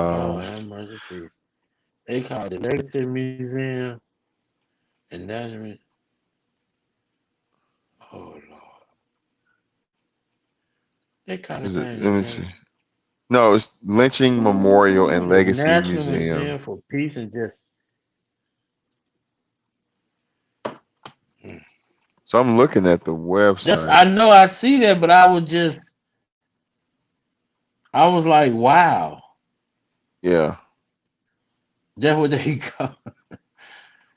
Lord Um, have mercy. They call it the Legacy Museum and National. Oh Lord, they call the is it? thing Let the me National. see. No, it's Lynching Memorial and The Legacy National Museum. Museum for Peace and Justice. Mm. So I'm looking at the That's website. I know I see that, but I was like, wow. Yeah. That's what they call.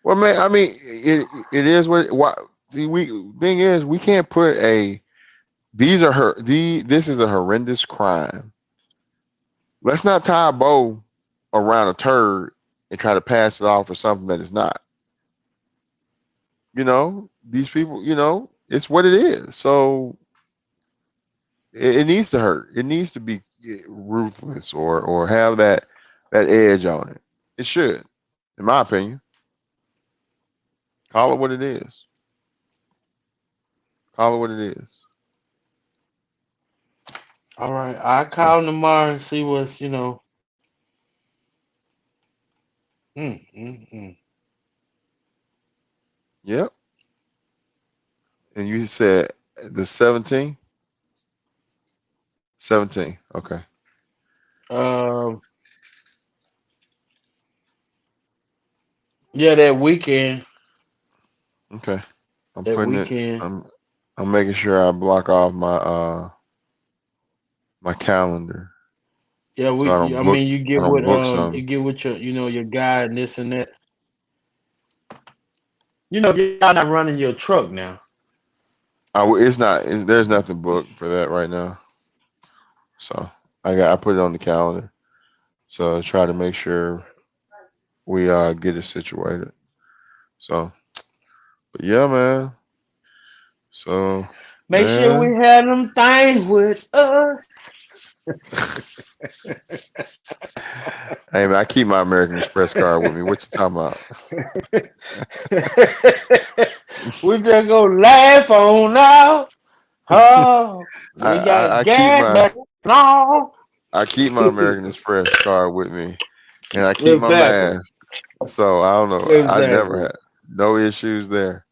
Well, man, I mean, it is what see, we thing is we can't put a these are her this is a horrendous crime. Let's not tie a bow around a turd and try to pass it off for something that it's not. These people, it's what it is. So it needs to hurt. It needs to be ruthless or have that edge on it. It should, in my opinion. Call it what it is. Call it what it is. All right, I'll call him tomorrow and see what's. Mm, mm, mm. Yep. And you said the 17? 17. Okay. Um, yeah, that weekend. Okay. I'm That putting it. weekend. I'm making sure I block off my calendar Yeah, so I don't I book mean, I don't book you some. get with your guy and this and that. Y'all not running your truck now. It's not. There's nothing booked for that right now. So I put it on the calendar. So try to make sure we get it situated. So, but yeah, man. So, Make sure we man. have them things with us. Hey man, I keep my American Express card with me. What you talking about? We just go laugh on now. Oh, I, we I, got I keep gas my back on. I keep my American Express card with me, and I keep my Exactly. mask. So I don't know. I never Exactly. had no issues there.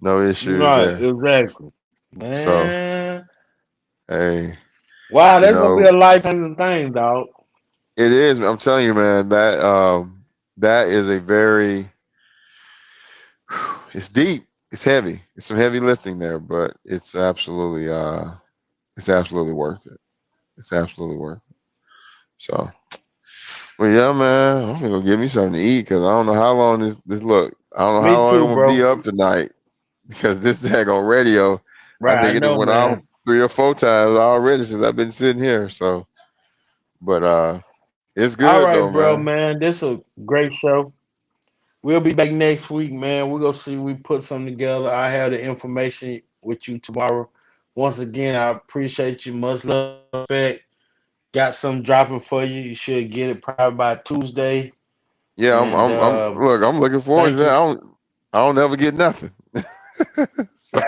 No issues Right. there. Exactly. So Man. hey, Wow, you that's gonna be know, a lifetime thing, dog. it is. I'm telling you, man. That is a very. It's deep. It's heavy. It's some heavy lifting there, but it's absolutely worth it. It's absolutely worth it. So, well, yeah, man. I'm gonna go get me something to eat because I don't know how long this look. I don't know Me how long too, I'm gonna be bro. up tonight because this daggone radio. I Right, I think it done know, went off man. 3 or 4 times already since I've been sitting here. So, but it's All good right, though, bro, man. man. This a great show. We'll be back next week, man. We're gonna see we put something together. I have the information with you tomorrow. Once again, I appreciate you. Much love, respect. Got some dropping for you. You should get it probably by Tuesday. Yeah, And look, I'm looking forward to thank that. you. I don't ever get nothing. So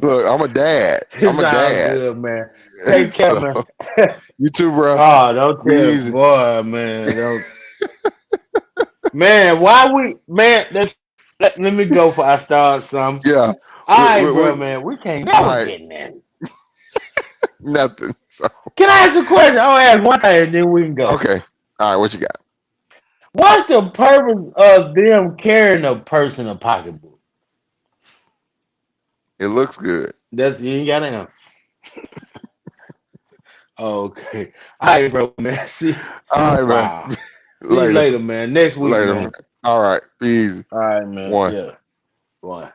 look, I'm a dad. I'm It's a all dad. good, man. Take care, So man. you too, bro. Oh, don't Be tell easy. boy, man. Don't man, why we man, let me go for I start some. Yeah. All right, bro, We man. We can't all never right. get nothing. Nothing. So Can I ask you a question? I'll ask one thing and then we can go. okay. All right. What you got? What's the purpose of them carrying a purse in a pocketbook? It looks good. That's you ain't got an answer. Okay. All right, bro, man. See, All right, wow. man. See you Later. later, man. Next week, Later, man. man. All right. Be easy. All right, man. One. Yeah. One.